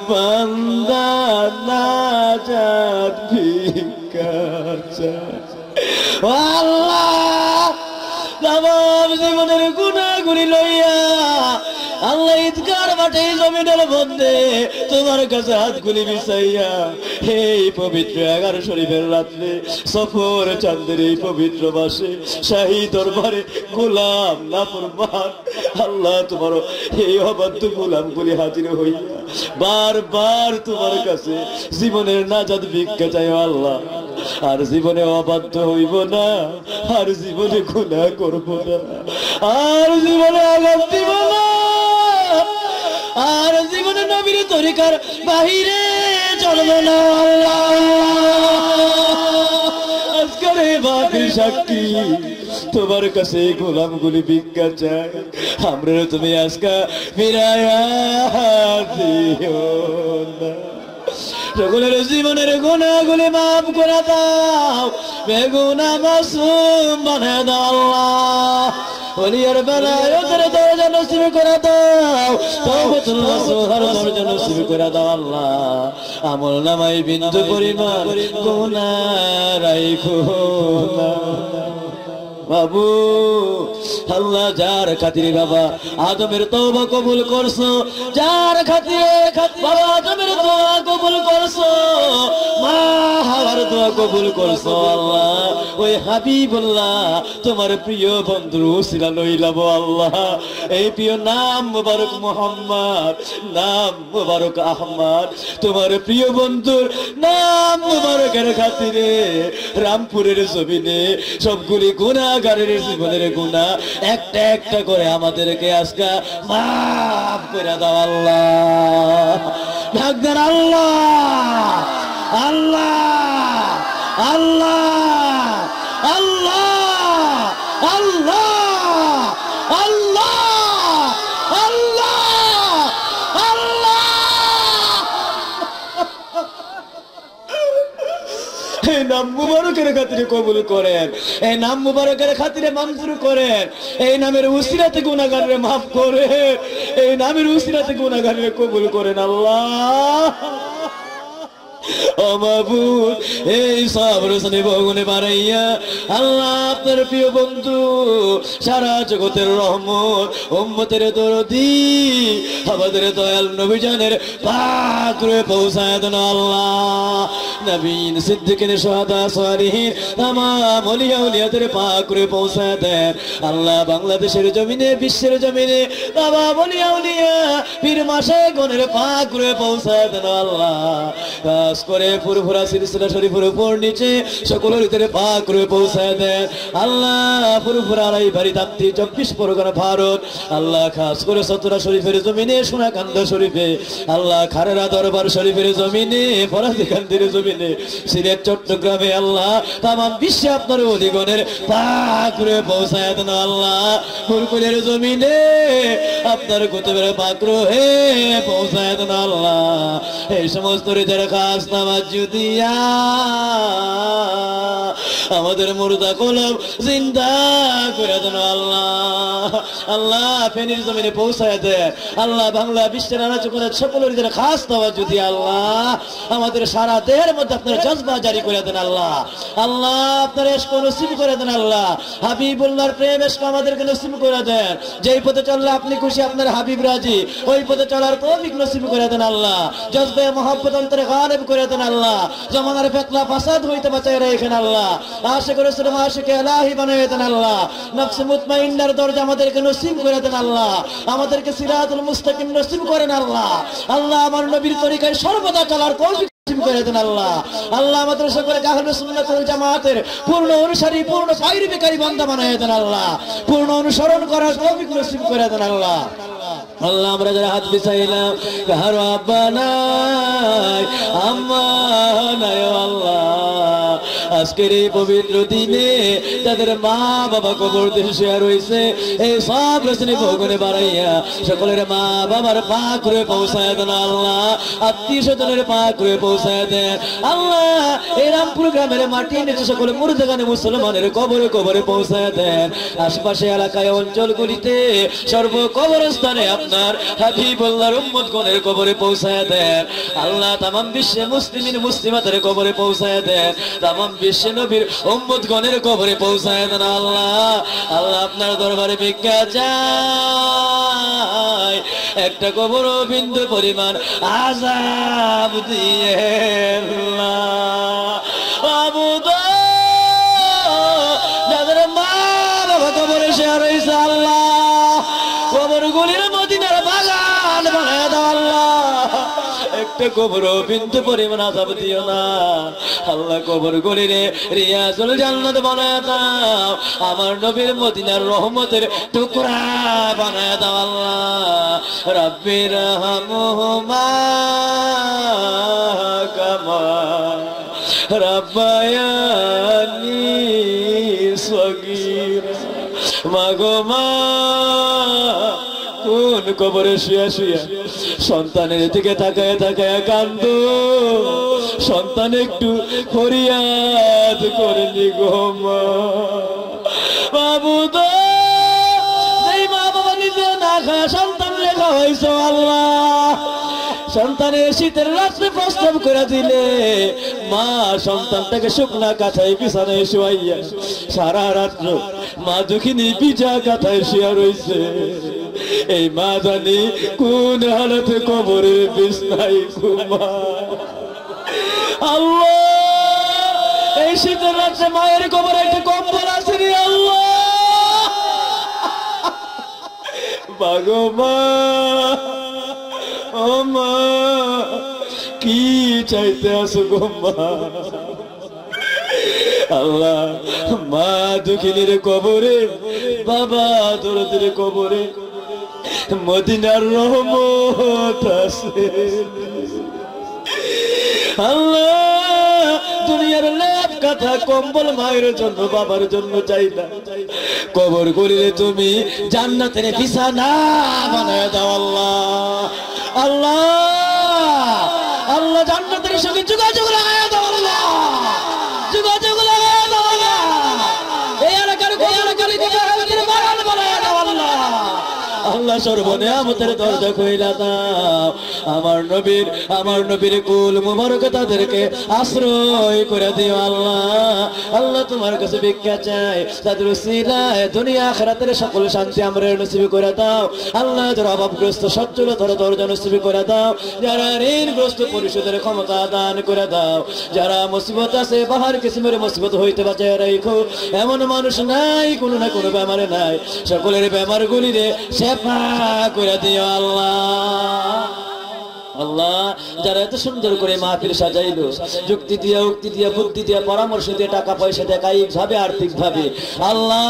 B: বান্দা নাজাত ভিক্ষা চাই আল্লাহ তামাম জীবনের গুনাহগুলি লইয়া আল্লাহ ঈদগার মাঠে জমিনের মধ্যে তোমার কাছে হাতগুলি বিছাইয়া এই পবিত্র 11 শরীফের রাত্রে সফর চাঁদের এই পবিত্র মাসে শাহী দরবারে গোলাম নাফরমান আল্লাহ তোমার এই অবাধ্য গোলামগুলি হাজির হইয়া বারবার তোমার কাছে জীবনের নাজাত ভিক্ষা চাই আল্লাহ আর জীবনে অবাধ্য হইব না আর জীবনে গুনাহ করব না আর জীবনে আঘাত দিব না আর জীবনে নবীর তরিকার বাহিরে চলবে না আল্লাহ আজকের এই বাতিল সাক্ষী তোমার কাছে গোলামগুলি ভিক্ষা চাই আমরা তুমি আজকে ফিরাইয়া দিও না সকলের জীবনের গুনাহগুলি মাফ করে দাও বেগুনাহ মাসুম বানায় দাও আল্লাহ ওলিয়ার বেলায়েতের দরজা নসিব করে দাও তওবাতুল নসুহার দরজা নসিব করে দাও আল্লাহ আমল নামায় বিন্দু পরিমাণ গুনাহ রাইখো না বাবু আল্লাহ যার খাতিরে বাবা আদমের তওবা কবুল করছো যার খাতিরে বাবা আদমের দোয়া কবুল করছো মা হাওয়ার দোয়া কবুল করছো আল্লাহ ওই হাবিবুল্লাহ তোমার প্রিয় বন্ধুর উসিলা লইলাম আল্লাহ এই প্রিয় নাম মুবারক মুহাম্মদ নাম মুবারক আহমদ তোমার প্রিয় বন্ধুর নাম মুবারকের খাতিরে রামপুরের জমিনে সবগুলি গুনাহগারের জীবনের গুনাহ একটা একটা করে আমাদেরকে আজকে মাফ করে দাও আল্লাহ ভাগ দেন আল্লাহ আল্লাহ আল্লাহ আল্লাহ আল্লাহ আল্লাহ এই নাম মুবারকের খাতিরে কবুল করেন এই নাম মুবারকের খাতিরে মঞ্জুর করেন এই নামের উসিলাতে গুনাহগাররে মাফ করেন এই নামের উসিলাতে গুনাহগাররে কবুল করেন আল্লাহ ও মাবুদ এই সবর সনে বগুনে বাড়াইয়া আল্লাহ আপনার প্রিয় বন্ধু সারা জগতের রহমত উম্মতের দরদি আমাদের দয়াল নবী জানের পাক রূহে পৌঁছায় দেন আল্লাহ নবীন সিদ্দিকিন শুহাদা সালিহিন तमाम ওলিয়া উলিয়াদের পাক রূহে পৌঁছায় দেন আল্লাহ বাংলাদেশের জমিনে বিশ্বের জমিনে तमाम ওলিয়া উলিয়া পীর মাশায়েখগণের পাক রূহে পৌঁছায় দেন আল্লাহ করে পুরপুরা সিলসিলা শরীফের উপর নিচে সকলের ভিতরে পাক রূহে পৌঁছায় দেন আল্লাহ পুরপুরা আড়াই বাড়ি তাপ্তি 24 পরগনা ভারত আল্লাহ খাস করে সতরা শরীফের জমিনে সোনাকান্দা শরীফে আল্লাহ খারেরা দরবার শরীফের জমিনে ফরাদিকান্দির জমিনে সিলেট চট্টগ্রামে আল্লাহ तमाम বিশ্বে আপনার ওলিগণের পাক রূহে পৌঁছায় দেন আল্লাহ ফুলকুলের জমিনে আপনার কুতুবের পাক রূহে পৌঁছায় দেন আল্লাহ এই সমস্ত হৃদয়ের খাস নামাজ দিয়া আমাদের মুর্দা কলব জিন্দা করে দেন আল্লাহ আল্লাহ ফেনীর জমিনে পৌঁছায় দেন আল্লাহ বাংলা বিশ্বের আনাচুকুনে সকলের হৃদয়ের খাস নামাজ দিয়া আল্লাহ আমাদের সারা দেহের মধ্যে আপনার জজবা জারি করে দেন আল্লাহ আল্লাহ আপনার ইশক নসিব করে দেন আল্লাহ হাবিবুল্লাহর প্রেম ইশক আমাদেরকে নসিব করে দেন যেই পথে চললে আপনি খুশি আপনার হাবিব রাজি ওই পথে চলার তৌফিক নসিব করে দেন আল্লাহ জজবে মোহাব্বত অন্তরে গালিব করে দেন আল্লাহ জামানার ফিতনা ফাসাদ হইতে বাঁচায় রাখেন আল্লাহ আশিক রাসূল আশিক ইলাহি বানায় দেন আল্লাহ নফস মুতমাইন্নার দরজা আমাদেরকে নসিব করে দেন আল্লাহ আমাদেরকে সিরাতুল মুস্তাকিম নসিব করেন আল্লাহ আল্লাহ আমার নবীর তরিকায় সর্বদা চলার তৌফিক নসিব করে দেন আল্লাহ আল্লাহ আমাদের সকলকে আহলে সুন্নাত ওয়াল জামাতের পূর্ণ অনুসারী পূর্ণ পায়রবিকারী বান্দা বানায় দেন আল্লাহ পূর্ণ অনুসরণ করার তৌফিক নসিব করে দেন আল্লাহ আল্লাহ আমরা যারা হাত বিছাইলাম কারো আব্বা নাই আম্মা নাই আল্লাহ আজকের এই পবিত্র দিনে যাদের মা বাবা কবর দেশে রয়েছে এই সব রচনী ভোগনে বাড়াইয়া সকলের মা বাবার পা করে পৌঁছায় দেন আল্লাহ, আত্মীয় স্বজনের পা করে পৌঁছায় দেন আল্লাহ। এই রামপুর গ্রামের মাটির নিচে সকলে মুর্দাগানে মুসলমানের কবরে কবরে পৌঁছায় দেন। আশপাশে এলাকায় অঞ্চলগুলিতে সর্ব কবরস্থানে আপনার হাবিবুল্লাহর উম্মতগণের কবরে পৌঁছায় দেন আল্লাহ। তামাম বিশ্বে মুসলিমিন মুসলিমাতের কবরে পৌঁছায় দেন, তামাম বিশ্বে নবীর উম্মতগণের কবরে পৌঁছায় দেন আল্লাহ। আল্লাহ আপনার দরবারে ভিক্ষা চাই, একটা কবর বিন্দু পরিমাণ আযাব দিয়ে যাদের মা বাবা কবরে শেয়ার হয়েছে আল্লাহ, কবরগুলির মদিনার বাগান বানায় দাও আল্লাহ। একটা কবর বিন্দু পরিমাণ আযাব দিও না আল্লাহ, কবরগুলিরে রিয়াজুল জান্নাত বানায় দাও, আমার নবীর মদিনার রহমতের টুকরা বানায় দাও আল্লাহ। রাব্বির রহমহুমা কামা রাব্বায়ানি সগীরা। মাগো মা, কোন কবরে শুয়া শুয়া সন্তানের দিকে তাকায় তাকায় কান্দ, সন্তান একটু ফরিয়াদ করেনি গো মা। বাবু তো সেই মা বাবা নিজে না খায় সন্তান লেখা হয়েছে আল্লাহ, সন্তানের শীতের রাত্রে প্রস্তাব করে দিলে মা সন্তানটাকে শুকনা কাঁথায় বিছানায় শুয়াইয়া সারা রাত্র মা দুঃখিনী পিজা কাঁথায় শুয়া রয়েছে। এই মা জানি কোন হালতে কবরের বিছনায় ঘুমায় আল্লাহ। এই শীতের রাত্রে মায়ের কবরে একটা কম্বল আছে রে আল্লাহ। বাগো মা, ও মা, কি চাইতে আসো গো মা। আল্লাহ, মা দুঃখিনীর কবরে, বাবা দরদের কবরে মদিনার রহমত আছে আল্লাহ। দুনিয়ার লেপ কাঁথা কম্বল মায়ের জন্য বাবার জন্য চাই না, কবর গলিলে তুমি জান্নাতের বিছানা বানায় দাও আল্লাহ। আল্লাহ আল্লাহ, জান্নাতের সঙ্গে যোগাযোগ লাগায় দাও আল্লাহ, যোগাযোগ লাগায় দাও আল্লাহ। এই এলাকার বাগান বানায় দাও আল্লাহ। আল্লাহ সর্বনিয়ামতের দরজা খুইলা দাও। আমার নবীর কুল মুবারক তাদেরকে আশ্রয় করে দিও আল্লাহ। আল্লাহ তোমার কাছে ভিক্ষা চাই, তাদের উসিলায় দুনিয়া আখিরাতের সকল শান্তি আমরা নসিব করে দাও আল্লাহ। যারা অভাবগ্রস্ত সচ্ছলতার দরজা নসিব করে দাও, যারা ঋণগ্রস্ত পরিশোধের ক্ষমতা দান করে দাও, যারা মুসিবত আছে বাহার কিসিমের মুসিবত হইতে বাঁচায় রাখো। এমন মানুষ নাই কোনো না কোনো বেমারে নাই, সকলের বেমার গুলিরে শেফা করে দিও আল্লাহ। আল্লাহ, যারা এত সুন্দর করে মাহফিল সাজাইলো, যুক্তি দিয়া উক্তি দিয়া বুদ্ধি দিয়া পরামর্শ দিয়ে টাকা পয়সা দিয়ে কায়িক ভাবে আর্থিক ভাবে আল্লাহ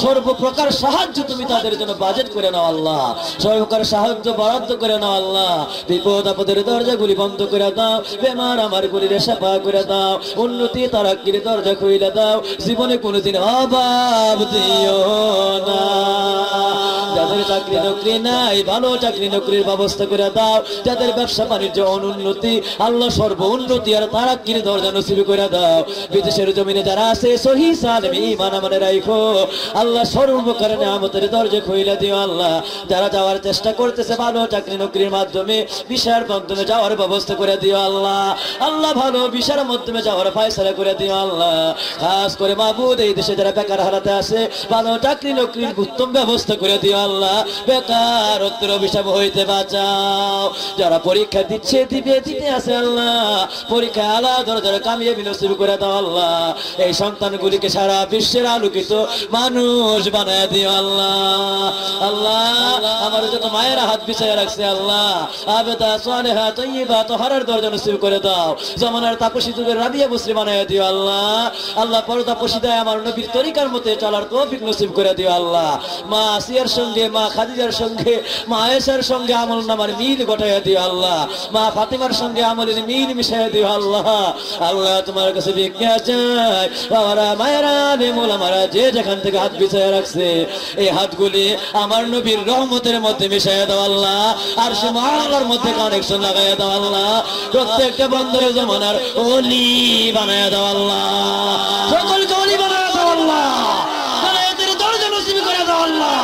B: সর্বপ্রকার সাহায্য তুমি তাদের জন্য বাজেট করে নাও আল্লাহ, সর্বপ্রকার সাহায্য বরাদ্দ করে নাও আল্লাহ। বিপদ আপদের দরজাগুলি বন্ধ করে দাও, বেমার আমার গুলিরে সাফা করে দাও, উন্নতি তারাক্কির দরজা খুইলে দাও, জীবনে কোনোদিন অভাব দিও না। যাদের চাকরি নকরি নাই ভালো চাকরি নকরির ব্যবস্থা করে দাও, যাদের ব্যবসা বাণিজ্য অনুন্নতি আল্লাহ সর্ব উন্নতি আর তারাক্কির দরজা নসিব করে দাও। বিদেশের জমিনে যারা আছে সহি সালেম ঈমান আমাদের রাখো আল্লাহ, সর্বপ্রকার নিয়ামতের দরজা খুইলা দিও আল্লাহ। যারা যাওয়ার চেষ্টা করতেছে ভালো চাকরি নকরির মাধ্যমে ভিসার মাধ্যমে যাওয়ার ব্যবস্থা করে দিও আল্লাহ। আল্লাহ ভালো ভিসার মাধ্যমে যাওয়ার ফয়সালা করে দিও আল্লাহ। খাস করে মাহবুদ এই দেশে যারা বেকার হারাতে আছে ভালো চাকরি নকরির উত্তম ব্যবস্থা করে দিও আল্লাহ, বেকারত্বের অভিশাপ হইতে বাঁচাও। যারা পরীক্ষা দিচ্ছে দিতে আছে আল্লাহ, পরীক্ষা আলা দরজার কামিয়াবি নসিব করে দাও আল্লাহ। এই সন্তানগুলিকে সারা বিশ্বের আলোকিত মানুষ বানায় দিও আল্লাহ। আল্লাহ, আমার যত মায়েরা হাত বিছায় রাখছে আল্লাহ, আবেদা সালেহা তয়্যিবা তাহারার দরজা নসিব করে দাও। জামানার তাপসী যুগের রাবিয়া বসরি বানায় দিও আল্লাহ। আল্লাহ পর্দা পশিদায় আমার নবীর তরিকার মতে চলার তৌফিক নসিব করে দিও আল্লাহ। মা আসিয়ার সঙ্গে মা
A: মা খাদিজার সঙ্গে মা আয়েশার সঙ্গে আমল নামার মিল ঘটাইয়া দিও আল্লাহ, মা ফাতিমার সঙ্গে আমলের মিল মিশাইয়া দিও আল্লাহ। আল্লাহ তোমার কাছে ভিক্ষা চাই, বাবারা মায়েরা বেমুলামারা যে যেখান থেকে হাত বিছাইয়া রাখছে এই হাতগুলি আমার নবীর রহমতের মধ্যে মিশাইয়া দাও আল্লাহ, আর সে মহালার মধ্যে কানেকশন লাগাইয়া দাও আল্লাহ, প্রত্যেকটা বন্ধের জমানার ওলি বানাইয়া দাও আল্লাহ, সকলকে ওলি বানাইয়া দাও আল্লাহ, এদের দরজা নসিব করে দাও আল্লাহ,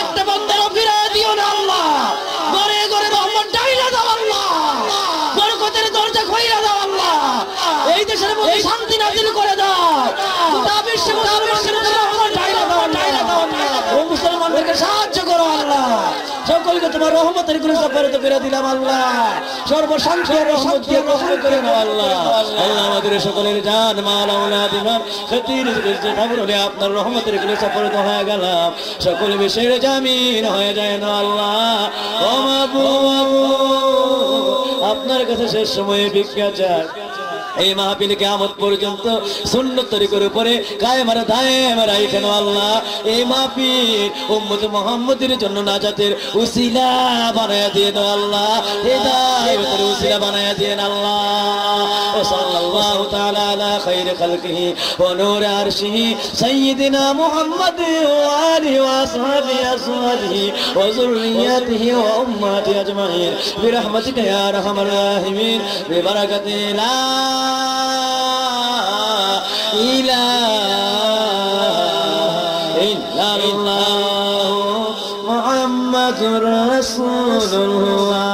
A: একটা বন্ধেরও ফিরাইয়া দিও না আল্লাহ, ঘরে ঘরে রহমত ডাইলা দাও আল্লাহ, বরকতের দরজা খুইলা দাও আল্লাহ, এই দেশের মধ্যে শান্তি নাযিল করে দাও, গোটা বিশ্বে রহমত ডাইলা দাও আল্লাহ, ও মুসলমানদেরকে সাহায্য করো আল্লাহ, সকলকে তোমার রহমতের গুলো সফরিত করে দিলাম আল্লাহ, সর্বসংখ্যার রহমত দিয়ে কবুল করে নাও আল্লাহ। আল্লাহ আমাদের সকলের জান মাল আওলাদ ইমাম খাতির যে ঠাকুর হলে আপনার রহমতের গুলো সফরিত হয়ে গেলাম, সকল বিষয়ের জামিন হয়ে যায় না আল্লাহ। ও মাবুদ, আপনার কাছে শেষ সময়ে ভিক্ষা চাই, এই মাহফিল কিয়ামত পর্যন্ত সুন্নত তরিকার উপরে কায়েম আর দায়েম রাখেন আল্লাহ। এই মাহফিল উম্মত মুহাম্মদের জন্য নাজাতের উসিলা বানায়া দেন আল্লাহ, হিদায়াতের উসিলা বানায়া দেন আল্লাহ। সাল্লাল্লাহু তাআলা আলা খায়রি খালকিহি ওয়া নূর আরশিহি সাইয়্যিদিনা মুহাম্মাদ ওয়া আলিহি ওয়া আসহাবিহি আসহাবিহি ওয়া যুররিয়াতিহি ওয়া উম্মাতিহি আজমাইন বিরহমাতিকা ইয়া আরহামার রাহিমিন বিবারাকাতি লা ইলাহা ইল্লাল্লাহ মুহাম্মাদুর রাসূলুল্লাহ।